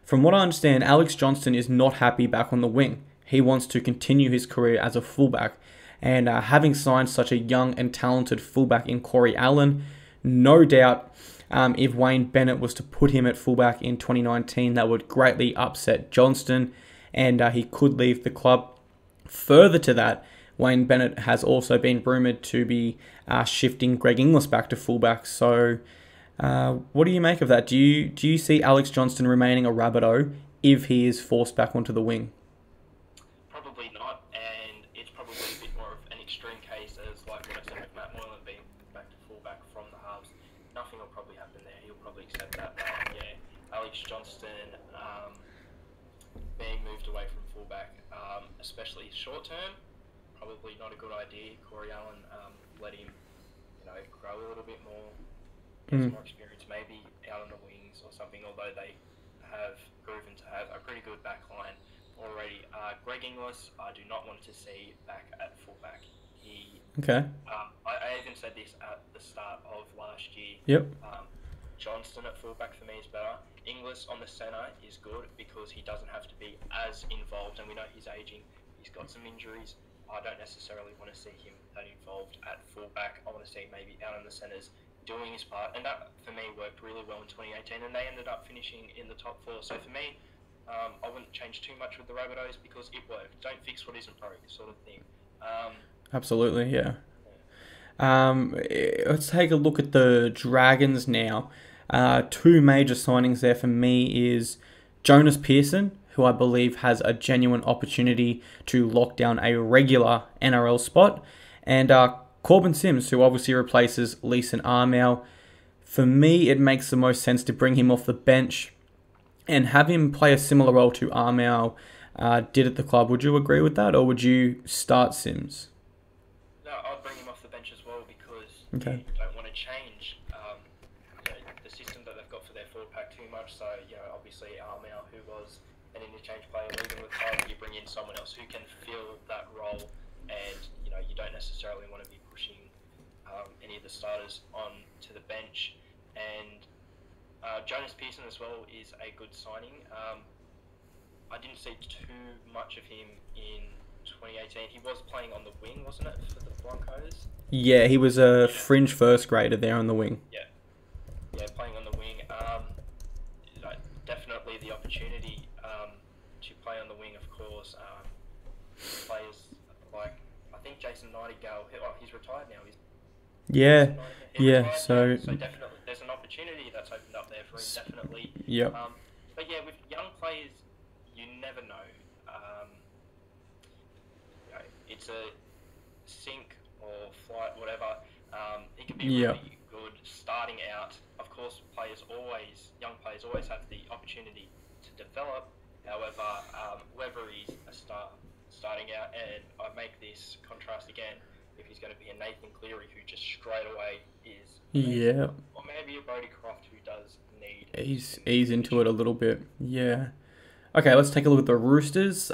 From what I understand, Alex Johnston is not happy back on the wing. He wants to continue his career as a fullback. And having signed such a young and talented fullback in Corey Allen, no doubt if Wayne Bennett was to put him at fullback in 2019, that would greatly upset Johnston, and he could leave the club. Further to that, Wayne Bennett has also been rumoured to be shifting Greg Inglis back to fullback. So what do you make of that? Do you see Alex Johnston remaining a Rabbitoh if he is forced back onto the wing? Probably not, and it's probably a bit more of an extreme case as like what I said with Matt Moylan being back to fullback from the halves. Nothing will probably happen there. He'll probably accept that. But yeah, Alex Johnston being moved away from fullback, especially short term, probably not a good idea. Corey Allen, let him, grow a little bit more, get some more experience, maybe out on the wings or something. Although they have proven to have a pretty good back line already. Greg Inglis, I do not want to see back at fullback. I even said this at the start of last year. Yep. Johnston at fullback for me is better. Inglis on the centre is good because he doesn't have to be as involved, and we know he's aging. He's got some injuries. I don't necessarily want to see him that involved at fullback. I want to see maybe out in the centres doing his part, and that for me worked really well in 2018, and they ended up finishing in the top 4. So for me, I wouldn't change too much with the Rabbitohs because it worked. Don't fix what isn't broke, sort of thing. Absolutely, yeah. Let's take a look at the Dragons now. Two major signings there for me is Jonas Pearson, who I believe has a genuine opportunity to lock down a regular NRL spot, and Corbin Sims, who obviously replaces Leeson Armour. For me, it makes the most sense to bring him off the bench and have him play a similar role to Armour did at the club. Would you agree with that, or would you start Sims? No, I'd bring him off the bench as well because Okay. you don't want to change the system that they've got for their forward pack too much. So, obviously Armour, who was an interchange player, leaving with time, you bring in someone else who can fill that role, and you don't necessarily want to be pushing any of the starters on to the bench. And Jonas Pearson as well is a good signing. I didn't see too much of him in 2018. He was playing on the wing, wasn't it, for the Broncos? Yeah, he was a fringe first grader there on the wing. Yeah, playing on the wing. Definitely the opportunity to play on the wing, of course. Players like, I think Jason Nightingale, he's retired now. Yeah, Retired so... now, so definitely there's an opportunity that's opened up there for him, definitely. Yep. But yeah, with young players, you never know. It's a sink or flight, whatever. It can be really good starting out. Of course, young players always have the opportunity to develop. However, whether he's a starting out, and I make this contrast again, if he's going to be a Nathan Cleary who just straight away is amazing, or maybe a Brodie Croft who does need ease into it a little bit. Yeah. Okay, let's take a look at the Roosters.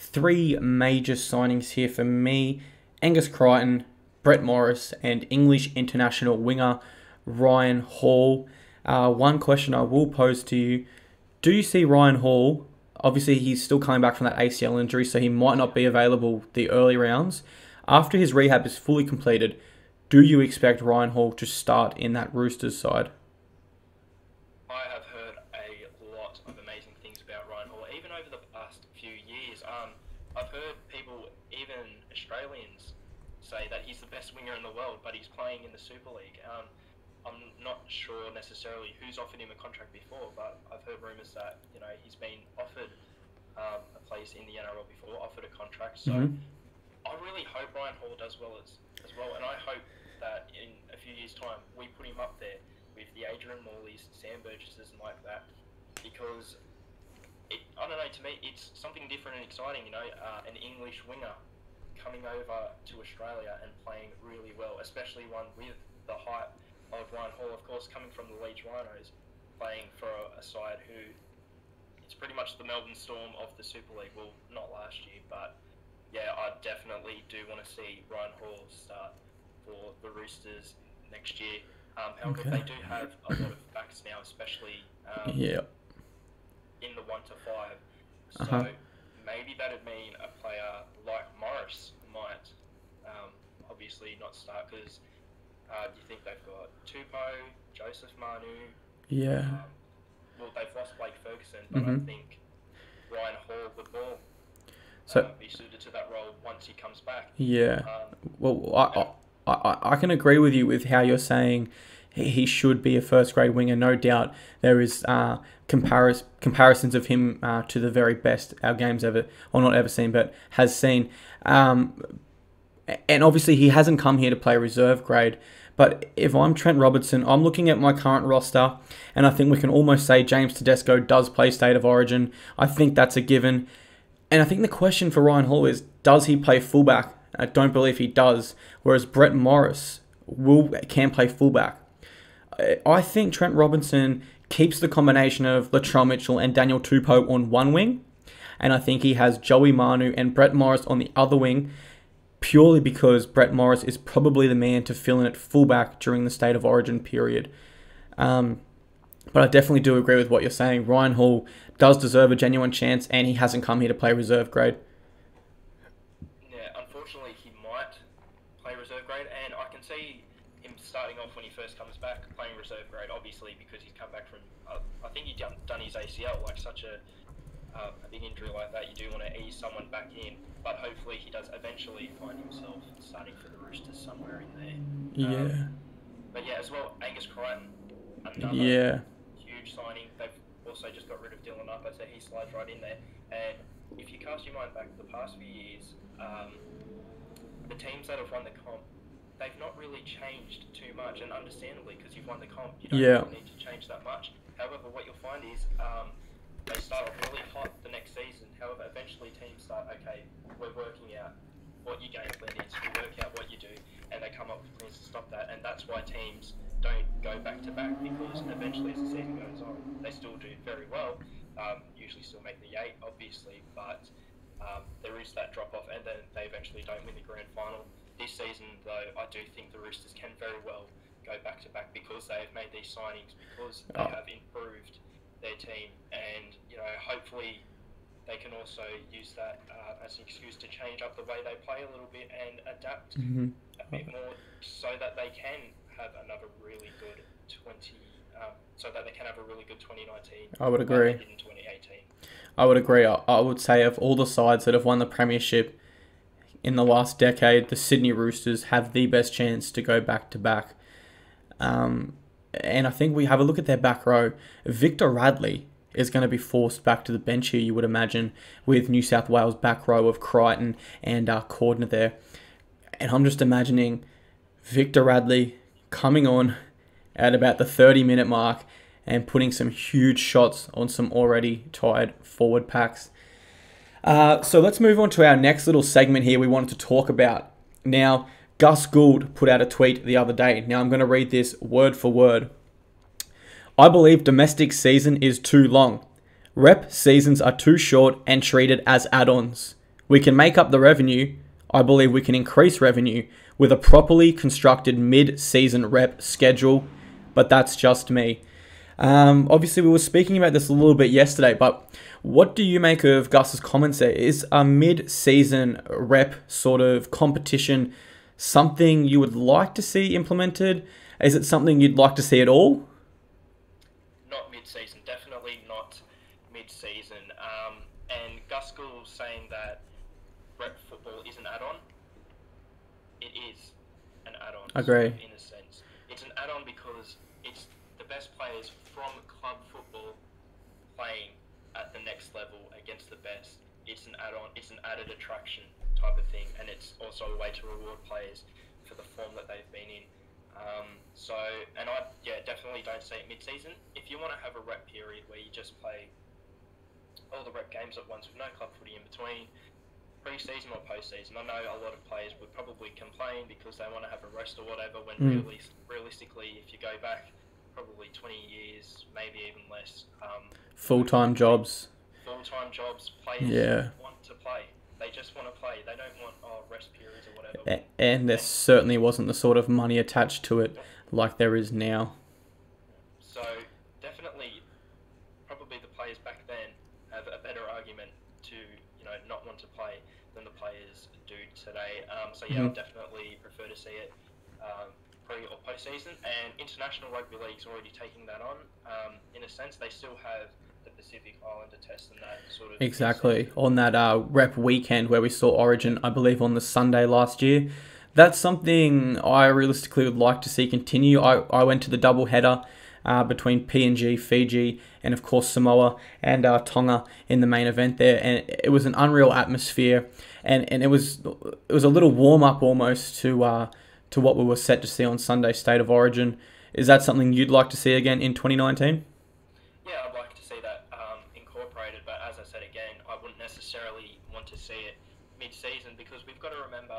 3 major signings here for me: Angus Crichton, Brett Morris, and English international winger Ryan Hall. One question I will pose to you: do you see Ryan Hall? Obviously, he's still coming back from that ACL injury, so he might not be available the early rounds. After his rehab is fully completed, do you expect Ryan Hall to start in that Roosters side? I have heard a lot of amazing things about Ryan Hall, even over the past few years. I've heard people, even Australians, say that he's the best winger in the world, but he's playing in the Super League. I'm not sure necessarily who's offered him a contract before, but I've heard rumours that he's been offered a place in the NRL before, offered a contract. So I really hope Ryan Hall does well as well, and I hope that in a few years' time we put him up there with the Adrian Morleys, Sam Burgesses, and like that, because I don't know, to me it's something different and exciting. An English winger coming over to Australia and playing really well, especially one with the hype of Ryan Hall, of course, coming from the Leeds Rhinos, playing for a side who it's pretty much the Melbourne Storm of the Super League. Well, not last year, but yeah, I definitely do want to see Ryan Hall start for the Roosters next year. However, they do have a lot of backs now, especially in the 1 to 5. So maybe that would mean a player like Morris might obviously not start, because do you think they've got Tupou, Joseph Manu? Well, they've lost Blake Ferguson, but I think Ryan Hall would more be suited to that role once he comes back. Well, I can agree with you with how you're saying he should be a first grade winger. No doubt there is comparisons of him to the very best our game's ever, or not ever seen, but has seen. And obviously he hasn't come here to play reserve grade. But if I'm Trent Robertson, I'm looking at my current roster, and I think we can almost say James Tedesco does play State of Origin. I think that's a given. And I think the question for Ryan Hall is, does he play fullback? I don't believe he does. Whereas Brett Morris can play fullback. I think Trent Robinson keeps the combination of Latrell Mitchell and Daniel Tupou on one wing. And I think he has Joey Manu and Brett Morris on the other wing, purely because Brett Morris is probably the man to fill in at fullback during the State of Origin period. But I definitely do agree with what you're saying. Ryan Hall does deserve a genuine chance, and he hasn't come here to play reserve grade. Yeah, unfortunately, he might play reserve grade, and I can see him starting off when he first comes back playing reserve grade, obviously, because he's come back from, I think he's done his ACL, like such a big injury like that. You do want to ease someone back in, but hopefully he does eventually find himself starting for the Roosters somewhere in there. But yeah, as well, Angus Crichton, another huge signing. They've also just got rid of Dylan Upper, so he slides right in there. And if you cast your mind back the past few years, the teams that have won the comp, they've not really changed too much, and understandably, because you've won the comp, you don't really need to change that much. However, what you'll find is they start off really hot the next season. However, eventually teams start, okay, we're working out what your game plan is, we work out what you do, and they come up with plans to stop that. And that's why teams don't go back to back, because eventually as the season goes on, they still do very well, usually still make the 8, obviously, but there is that drop off, and then they eventually don't win the grand final. This season, though, I do think the Roosters can very well go back to back, because they have made these signings, because they have improved their team, and hopefully they can also use that as an excuse to change up the way they play a little bit and adapt a bit more, so that they can have another really good 2019. I would agree. In 2018. I would agree. I would say of all the sides that have won the premiership in the last decade, the Sydney Roosters have the best chance to go back to back. And I think we have a look at their back row. Victor Radley is going to be forced back to the bench here, you would imagine, with New South Wales back row of Crichton and Cordner there. And I'm just imagining Victor Radley coming on at about the 30-minute mark and putting some huge shots on some already tired forward packs. So let's move on to our next little segment here we wanted to talk about. Now, Gus Gould put out a tweet the other day. Now, I'm going to read this word for word. I believe domestic season is too long. Rep seasons are too short and treated as add-ons. We can make up the revenue. I believe we can increase revenue with a properly constructed mid-season rep schedule, but that's just me. Obviously, we were speaking about this a little bit yesterday, but what do you make of Gus's comments there? Is a mid-season rep sort of competition something you would like to see implemented? Is it something you'd like to see at all? Not mid-season, definitely not mid-season. And Gus Gould saying that rep football is an add-on. It is an add-on. Agree. In a sense, it's an add-on because it's the best players from club football playing at the next level against the best. It's an add-on. It's an added attraction type of thing, and it's also a way to reward players for the form that they've been in. And I definitely don't see it mid-season. If you want to have a rep period where you just play all the rep games at once with no club footy in between, pre-season or post-season, I know a lot of players would probably complain because they want to have a rest or whatever, when realistically, if you go back probably 20 years, maybe even less. Full-time jobs. Players want to play. They just want to play. They don't want rest periods or whatever. And there certainly wasn't the sort of money attached to it like there is now. So definitely, probably the players back then have a better argument to not want to play than the players do today. I definitely prefer to see it pre or post season. And international rugby league's already taking that on. In a sense, they still have the Pacific Islander test and that sort of... Exactly. On that rep weekend where we saw Origin, I believe on the Sunday last year. That's something I realistically would like to see continue. I went to the double header between PNG, Fiji, and of course Samoa and Tonga in the main event there, and it was an unreal atmosphere, and it was a little warm up almost to what we were set to see on Sunday State of Origin. Is that something you'd like to see again in 2019? Yeah, I'd like to see that incorporated, but as I said again, I wouldn't necessarily want to see it mid-season, because we've got to remember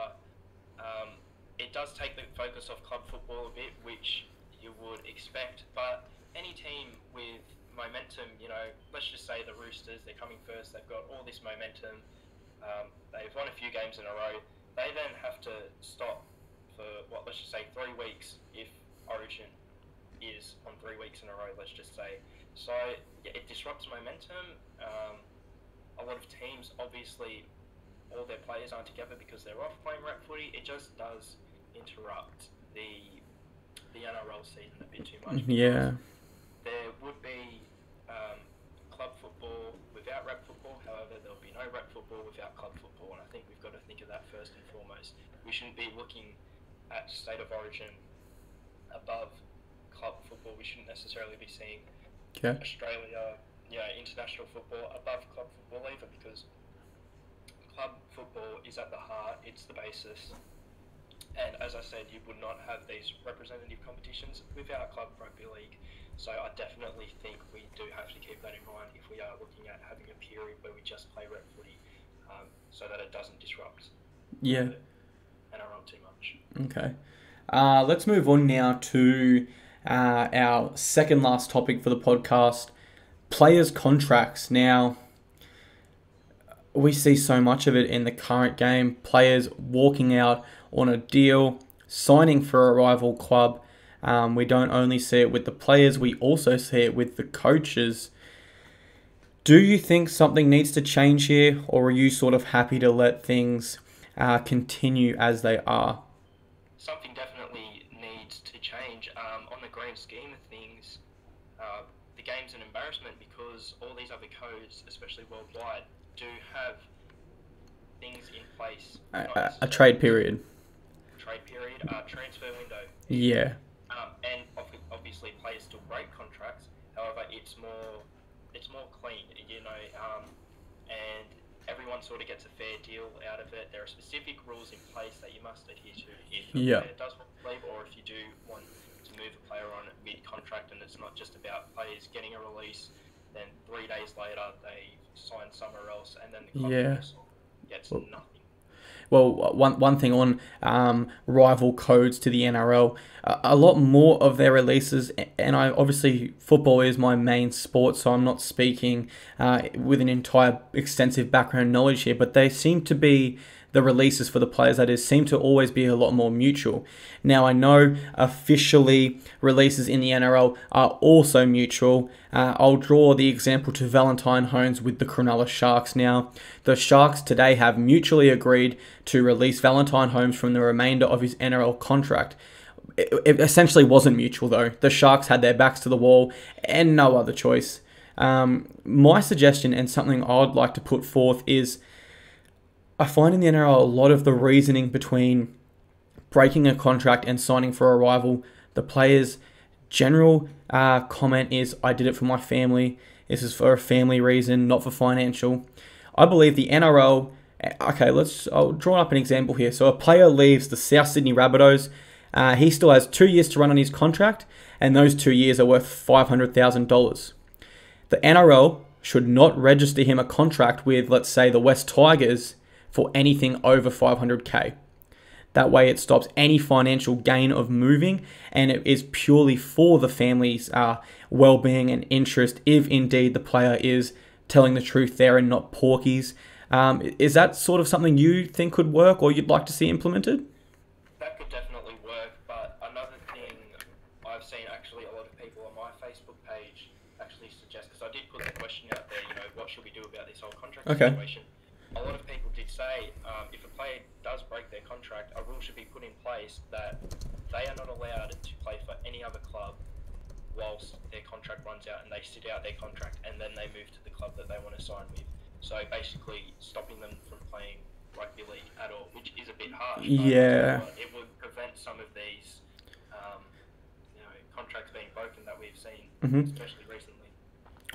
it does take the focus off club football a bit, which you would expect, but any team with momentum, let's just say the Roosters, they're coming first, they've got all this momentum, they've won a few games in a row, they then have to stop for, let's just say 3 weeks if Origin is on 3 weeks in a row, let's just say. So it disrupts momentum. A lot of teams, obviously, all their players aren't together because they're off playing rep footy. It just does interrupt the NRL season a bit too much. Yeah. There would be club football without rep football. However, there'll be no rep football without club football, and I think we've got to think of that first and foremost. We shouldn't be looking at State of Origin above club football. We shouldn't necessarily be seeing Australia, international football above club football either, because club football is at the heart, it's the basis. And as I said, you would not have these representative competitions without club rugby league. So I definitely think we do have to keep that in mind if we are looking at having a period where we just play rep footy, so that it doesn't disrupt the NRL too much. Okay. Let's move on now to our second last topic for the podcast, players' contracts. Now, we see so much of it in the current game. Players walking out on a deal, signing for a rival club. We don't only see it with the players, we also see it with the coaches. Do you think something needs to change here, or are you sort of happy to let things continue as they are? Something definitely needs to change. On the grand scheme of things, the game's an embarrassment because all these other codes, especially worldwide, do have things in place. A trade period. Transfer window. Yeah. And obviously players still break contracts. However, it's more clean, and everyone sort of gets a fair deal out of it. There are specific rules in place that you must adhere to if a player does want to leave, or if you do want to move a player on mid-contract, and it's not just about players getting a release, then 3 days later they sign somewhere else, and then the club gets nothing. Well, one thing on rival codes to the NRL, a lot more of their releases, and obviously football is my main sport, so I'm not speaking with an entire extensive background knowledge here, but they seem to be, the releases for the players that is, seem to always be a lot more mutual. Now, I know officially releases in the NRL are also mutual. I'll draw the example to Valentine Holmes with the Cronulla Sharks. Now, the Sharks today have mutually agreed to release Valentine Holmes from the remainder of his NRL contract. It essentially wasn't mutual though. The Sharks had their backs to the wall and no other choice. My suggestion, and something I'd like to put forth, is I find in the NRL a lot of the reasoning between breaking a contract and signing for a rival, the players' general comment is, I did it for my family. This is for a family reason, not for financial. I believe the NRL, I'll draw up an example here. So a player leaves the South Sydney Rabbitohs. He still has 2 years to run on his contract, and those 2 years are worth $500,000. The NRL should not register him a contract with, let's say, the West Tigers for anything over $500K. That way it stops any financial gain of moving, and it is purely for the family's well-being and interest, if indeed the player is telling the truth there and not porkies. Is that sort of something you think could work or you'd like to see implemented? That could definitely work, but another thing I've seen actually a lot of people on my Facebook page actually suggest, because I did put the question out there, what should we do about this whole contract situation? A lot of people did say if a player does break their contract, a rule should be put in place that they are not allowed to play for any other club whilst their contract runs out, and they sit out their contract and then they move to the club that they want to sign with. So basically stopping them from playing rugby league at all, which is a bit harsh. Yeah. It would prevent some of these contracts being broken that we've seen, especially recently.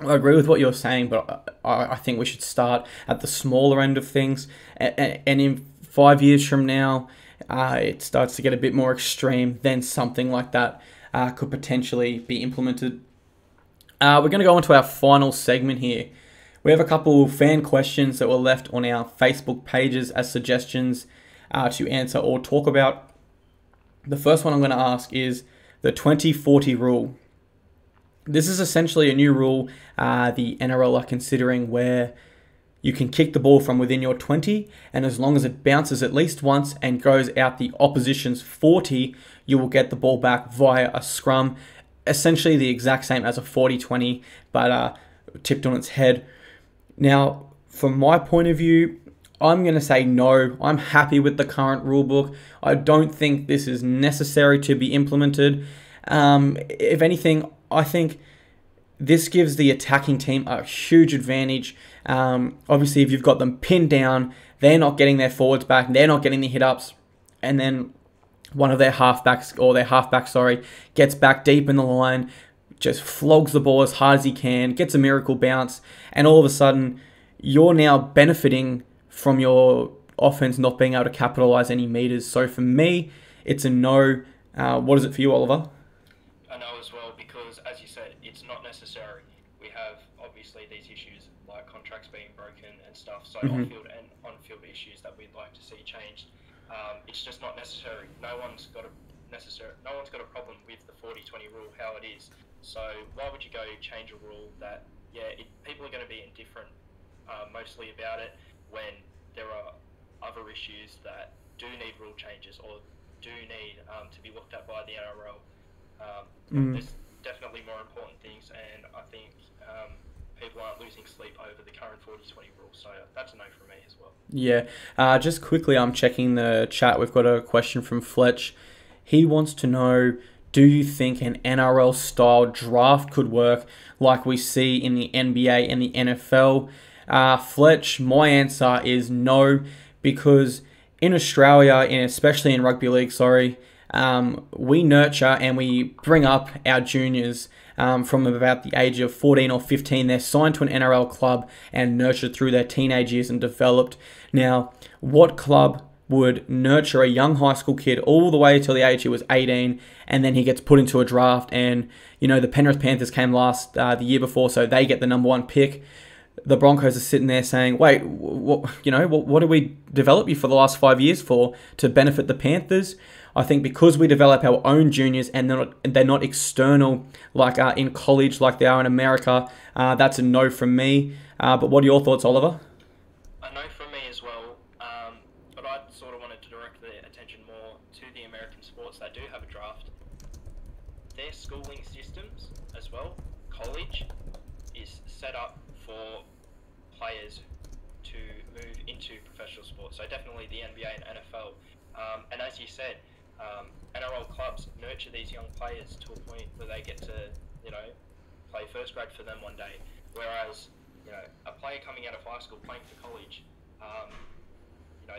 I agree with what you're saying, but I think we should start at the smaller end of things. And in 5 years from now, it starts to get a bit more extreme, then something like that could potentially be implemented. We're going to go on to our final segment here. We have a couple of fan questions that were left on our Facebook pages as suggestions to answer or talk about. The first one I'm going to ask is the 2040 rule. This is essentially a new rule the NRL are considering, where you can kick the ball from within your 20, and as long as it bounces at least once and goes out the opposition's 40, you will get the ball back via a scrum. Essentially the exact same as a 40-20, but tipped on its head. Now, from my point of view, I'm going to say no. I'm happy with the current rulebook. I don't think this is necessary to be implemented. If anything, I think this gives the attacking team a huge advantage. Obviously, if you've got them pinned down, they're not getting their forwards back, they're not getting the hit-ups, and then one of their halfbacks, gets back deep in the line, just flogs the ball as hard as he can, gets a miracle bounce, and all of a sudden you're now benefiting from your offense not being able to capitalize any meters. So for me, it's a no. What is it for you, Oliver? I know as well, because as you said, it's not necessary. We have obviously these issues like contracts being broken and stuff, so on-field and on-field issues that we'd like to see changed. It's just not necessary. No one's got a problem with the 40-20 rule how it is. So why would you go change a rule that people are going to be indifferent mostly about it when there are other issues that do need rule changes or do need to be looked at by the NRL. There's definitely more important things, and I think people aren't losing sleep over the current 40-20 rule, so that's a no for me as well. Yeah, just quickly, I'm checking the chat. We've got a question from Fletch. He wants to know, do you think an NRL-style draft could work like we see in the NBA and the NFL? Fletch, my answer is no, because in Australia, and especially in rugby league, we nurture and we bring up our juniors from about the age of 14 or 15. They're signed to an NRL club and nurtured through their teenage years and developed. Now, what club would nurture a young high school kid all the way till the age he was 18, and then he gets put into a draft? And, the Penrith Panthers came last the year before, so they get the number 1 pick. The Broncos are sitting there saying, wait, what did we develop you for the last 5 years for to benefit the Panthers? I think because we develop our own juniors and they're not external like in college like they are in America, that's a no from me. But what are your thoughts, Oliver? A no from me as well, but I sort of wanted to direct the attention more to the American sports that do have a draft. Their schooling systems as well, college, is set up for players to move into professional sports. So definitely the NBA and NFL. And as you said, NRL clubs nurture these young players to a point where they get to, play first grade for them one day. Whereas, a player coming out of high school playing for college,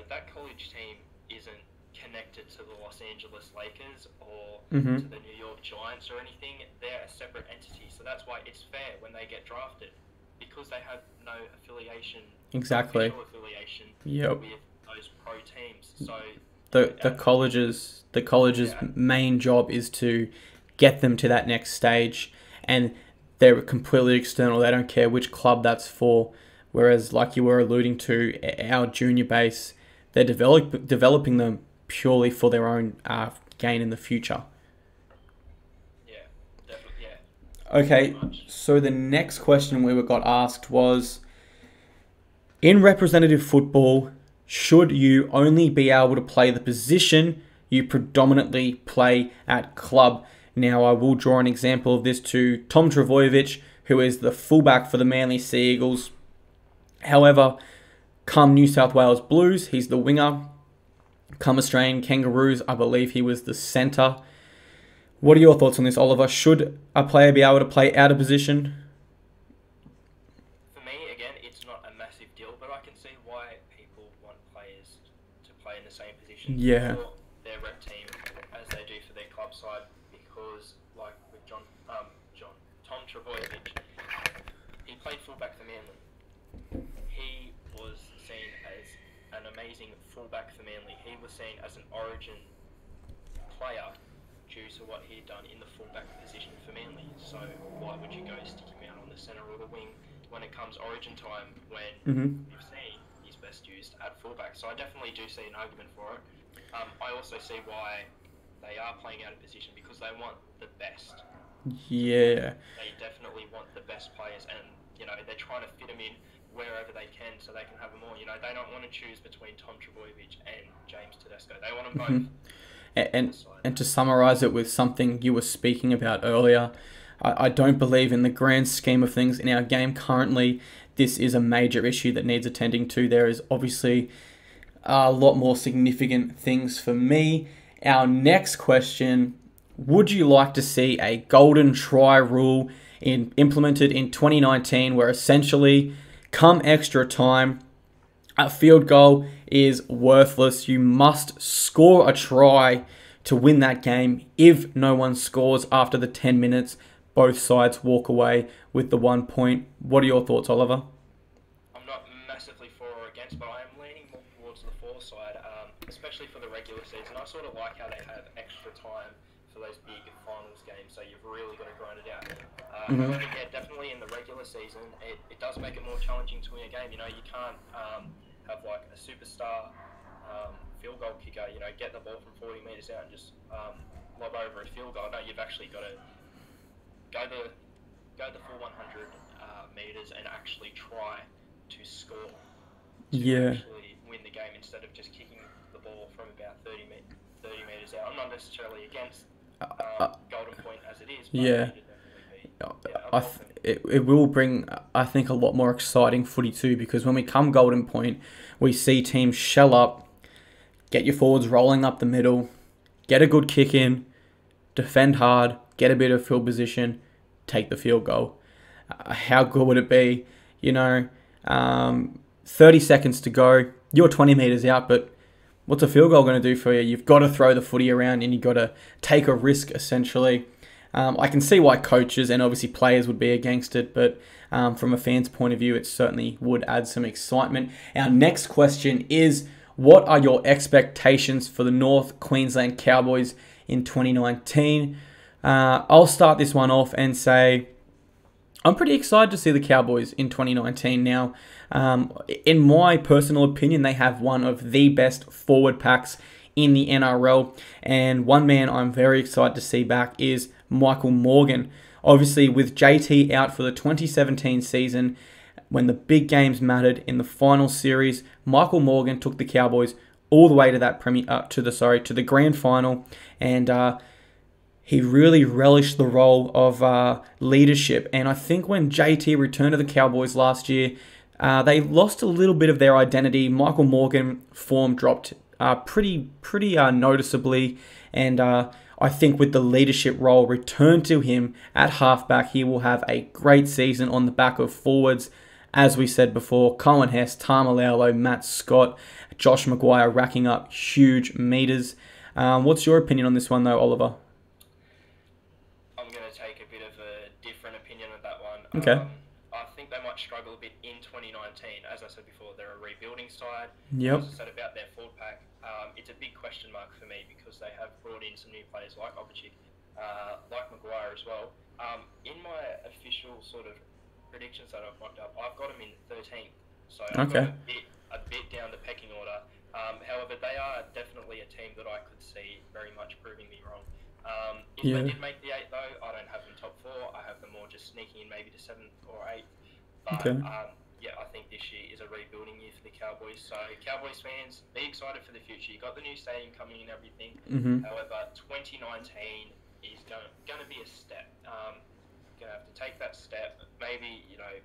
that college team isn't connected to the Los Angeles Lakers or to the New York Giants or anything. They're a separate entity. So that's why it's fair when they get drafted, because they have no affiliation, official affiliation with those pro teams. So the college's main job is to get them to that next stage, and they're completely external. They don't care which club that's for. Whereas, like you were alluding to, our junior base, they're developing them purely for their own gain in the future. Yeah, definitely. Yeah. Okay, so the next question we got asked was, in representative football, should you only be able to play the position you predominantly play at club? Now, I will draw an example of this to Tom Trbojevic, who is the fullback for the Manly Sea Eagles. However, come New South Wales Blues, he's the winger. Come Australian Kangaroos, I believe he was the centre. What are your thoughts on this, Oliver? Should a player be able to play out of position? For me, again, it's not a massive deal, but I can see why people want players to play in the same position for their rep team as they do for their club side. Because, like with Tom Trbojevic, he played fullback for Manly. He was seen as an amazing fullback for Manly. He was seen as an origin player due to what he'd done in the fullback position for Manly. So why would you go stick him out on the centre or the wing when it comes origin time, when you've seen he's best used at fullback? So I definitely do see an argument for it. I also see why they are playing out of position, because they want the best. Yeah. They definitely want the best players, and they're trying to fit them in wherever they can so they can have them all. They don't want to choose between Tom Trbojevic and James Tedesco. They want them both. And to summarise it with something you were speaking about earlier, I don't believe in the grand scheme of things in our game currently, this is a major issue that needs attending to. There is obviously a lot more significant things for me. Our next question, would you like to see a golden try rule implemented in 2019 where essentially, come extra time, a field goal is worthless? You must score a try to win that game. If no one scores after the 10 minutes, both sides walk away with the 1 point. What are your thoughts, Oliver? I'm not massively for or against, but I am leaning more towards the for side, especially for the regular season. I sort of like how they have extra time for those big finals games, so you've really got to grind it out. However, yeah, definitely in the regular season, it does make it more challenging to win a game. You know, you can't have like a superstar field goal kicker, you know, get the ball from 40 metres out and just lob over a field goal. No, you've actually got to go the full 100 metres and actually try to score to actually win the game instead of just kicking the ball from about 30 metres out. I'm not necessarily against golden point as it is, but it will bring, I think, a lot more exciting footy too, because when we come golden point, we see teams shell up, get your forwards rolling up the middle, get a good kick in, defend hard, get a bit of field position, take the field goal. How good would it be? You know, 30 seconds to go, you're 20 metres out, but what's a field goal going to do for you? You've got to throw the footy around and you've got to take a risk, essentially. I can see why coaches and obviously players would be against it, but from a fan's point of view, it certainly would add some excitement. Our next question is, what are your expectations for the North Queensland Cowboys in 2019? I'll start this one off and say I'm pretty excited to see the Cowboys in 2019 now. In my personal opinion, they have one of the best forward packs in the NRL, and one man I'm very excited to see back is Michael Morgan. Obviously, with JT out for the 2017 season, when the big games mattered in the final series, Michael Morgan took the Cowboys all the way to that to the grand final, and he really relished the role of leadership. And I think when JT returned to the Cowboys last year, they lost a little bit of their identity. Michael Morgan form dropped pretty noticeably, and I think with the leadership role returned to him at halfback, he will have a great season on the back of forwards. As we said before, Cohen Hess, Tamalalo, Matt Scott, Josh Maguire racking up huge meters. What's your opinion on this one though, Oliver? I'm going to take a bit of a different opinion on that one. Okay. I think they might struggle a bit in 2019. As I said before, they're a rebuilding side. Yep. As I said about their forward pack, it's a big question mark for me because they have brought in some new players like Opachik, like Maguire as well. In my official sort of predictions that I've mocked up, I've got them in 13th. So I've got a bit down the pecking order. However, they are definitely a team that I could see very much proving me wrong. If they did make the 8 though, I don't have them top 4. I have them more just sneaking in maybe to 7th or 8th. But yeah, I think this year is a rebuilding year for the Cowboys. So Cowboys fans, be excited for the future. You got the new stadium coming and everything. However, 2019 is going to be a step. Going to have to take that step. Maybe, you know,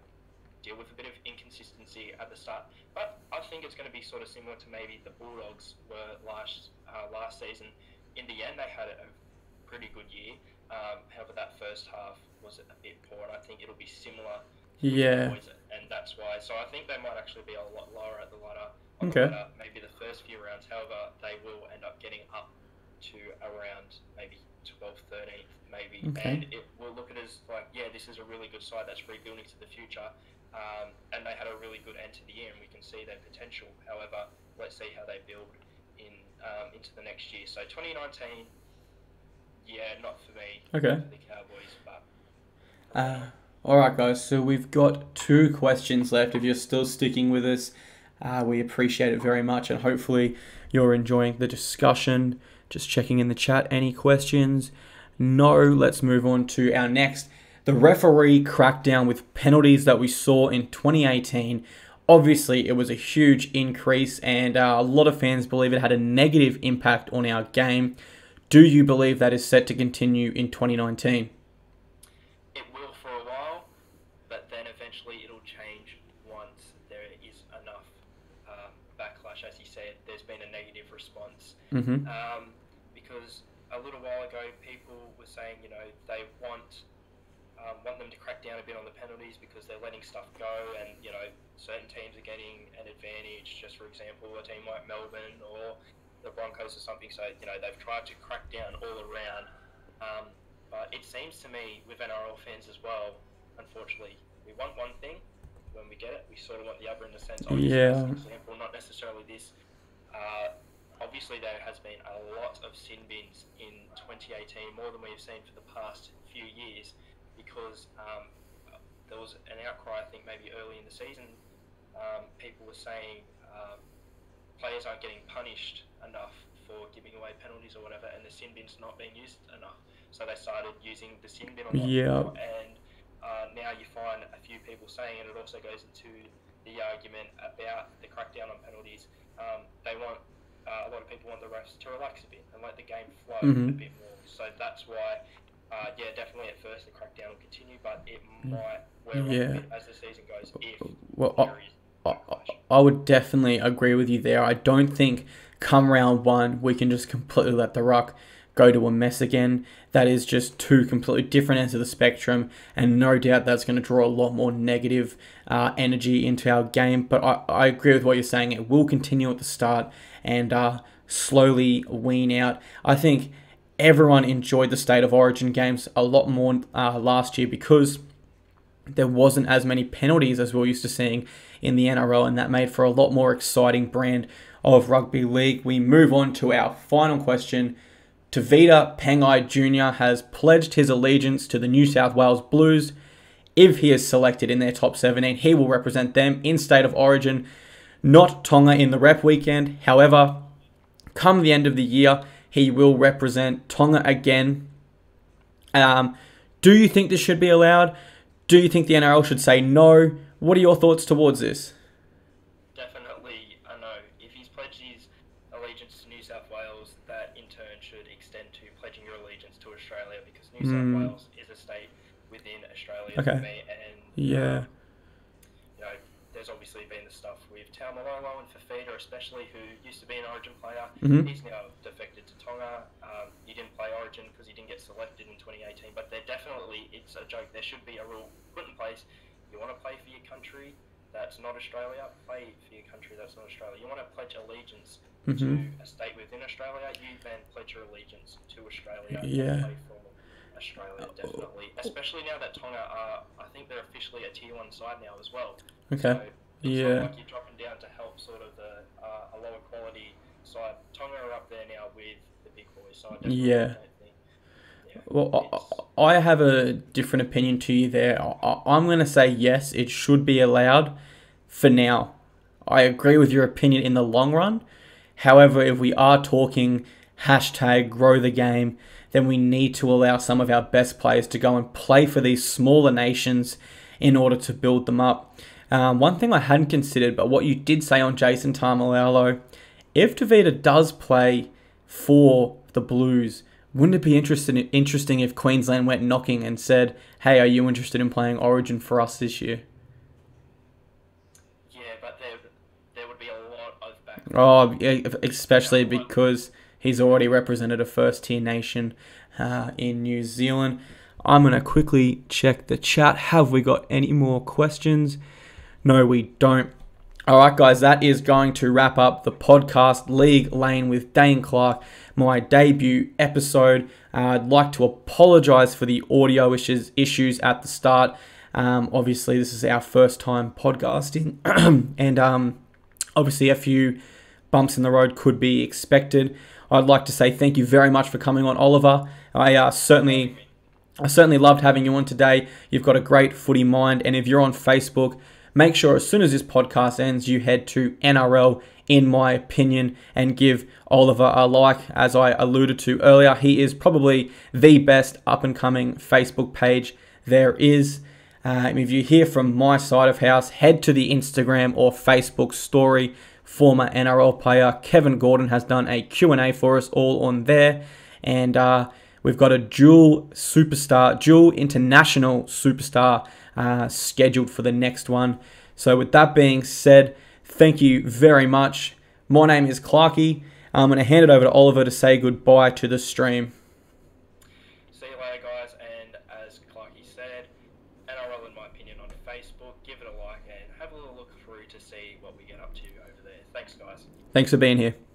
deal with a bit of inconsistency at the start. But I think it's going to be sort of similar to maybe the Bulldogs were last season. In the end, they had a pretty good year. However, that first half was a bit poor, and I think it'll be similar. And that's why. So I think they might actually be a lot lower at the ladder. Maybe the first few rounds. However, they will end up getting up to around maybe 12th, 13th, maybe. And it will look at it as like, yeah, this is a really good side that's rebuilding to the future. And they had a really good end to the year, and we can see their potential. However, let's see how they build into the next year. So 2019, yeah, not for me. For the Cowboys, but. Alright guys, so we've got 2 questions left. If you're still sticking with us, we appreciate it very much, and hopefully you're enjoying the discussion. Just checking in the chat, any questions? No, let's move on to our next. The referee crackdown with penalties that we saw in 2018. Obviously, it was a huge increase, and a lot of fans believe it had a negative impact on our game. Do you believe that is set to continue in 2019? It will for a while, but then eventually it'll change once there is enough backlash. As you said, there's been a negative response. Because a little while ago, people were saying, you know, they want them to crack down a bit on the penalties because they're letting stuff go, and, you know, certain teams are getting an advantage. Just for example, a team like Melbourne or the Broncos or something. So, you know, they've tried to crack down all around. But it seems to me with NRL fans as well, unfortunately, we want one thing. When we get it, we sort of want the other in a sense. Obviously, Yeah. for example, not necessarily this. Obviously, there has been a lot of sin bins in 2018, more than we've seen for the past few years, because there was an outcry, I think, maybe early in the season. People were saying players aren't getting punished enough for giving away penalties or whatever, and the sin bin's not being used enough. So they started using the sin bin a lot more, and now you find a few people saying, and it also goes into the argument about the crackdown on penalties. They want a lot of people want the refs to relax a bit and let the game flow a bit more. So that's why, definitely at first the crackdown will continue, but it might wear off a bit as the season goes if there is backlash. I would definitely agree with you there. I don't think come round one we can just completely let the ruck go to a mess again. That is just two completely different ends of the spectrum, and no doubt that's going to draw a lot more negative energy into our game. But I agree with what you're saying. It will continue at the start and slowly wean out. I think everyone enjoyed the State of Origin games a lot more last year because there wasn't as many penalties as we're used to seeing in the NRL, and that made for a lot more exciting brand of rugby league. We move on to our final question. Tavita Pengai Jr. has pledged his allegiance to the New South Wales Blues. If he is selected in their top 17, he will represent them in State of Origin, not Tonga in the rep weekend. However, come the end of the year, he will represent Tonga again. Do you think this should be allowed? Do you think the NRL should say no? What are your thoughts towards this? Definitely a no. If he's pledged his allegiance to New South Wales, that in turn should extend to pledging your allegiance to Australia, because New South Wales is a state within Australia for me. And there's obviously been the stuff with Taumalolo and Fafita, especially, who used to be an Origin player. He's now defected to Tonga. He didn't play Origin because he didn't get selected in 2018. But there definitely, it's a joke. There should be a rule put in place. You want to play for your country that's not Australia, play for your country that's not Australia. You want to pledge allegiance to a state within Australia, you then pledge your allegiance to Australia and play for Australia, definitely. Especially now that Tonga are, I think they're officially a tier 1 side now as well. So it's not like you're dropping down to help sort of a lower quality side. Tonga are up there now with the big boys, so I definitely don't think. Well, I have a different opinion to you there. I'm going to say yes, it should be allowed for now. I agree with your opinion in the long run. However, if we are talking hashtag grow the game, then we need to allow some of our best players to go and play for these smaller nations in order to build them up. One thing I hadn't considered, but what you did say on Jason Taumalolo, if Tavita does play for the Blues, wouldn't it be interesting if Queensland went knocking and said, hey, are you interested in playing Origin for us this year? Yeah, but there would be a lot of backlash. Oh, especially because he's already represented a first-tier nation in New Zealand. I'm going to quickly check the chat. Have we got any more questions? No, we don't. All right, guys, that is going to wrap up the podcast League Lane with Dane Clark, my debut episode. I'd like to apologise for the audio issues at the start. Obviously, this is our first time podcasting, and obviously a few bumps in the road could be expected. I'd like to say thank you very much for coming on, Oliver. I certainly loved having you on today. You've got a great footy mind, and if you're on Facebook, make sure as soon as this podcast ends, you head to NRL, in my opinion, and give Oliver a like. As I alluded to earlier, he is probably the best up-and-coming Facebook page there is. If you hear from my side of house, head to the Instagram or Facebook story. Former NRL player Kevin Gordon has done a Q&A for us all on there. And we've got a dual international superstar scheduled for the next one. So with that being said, thank you very much. My name is Clarky. I'm going to hand it over to Oliver to say goodbye to the stream. See you later, guys. And as Clarky said, NRL in my opinion on Facebook. Give it a like and have a little look through to see what we get up to over there. Thanks, guys. Thanks for being here.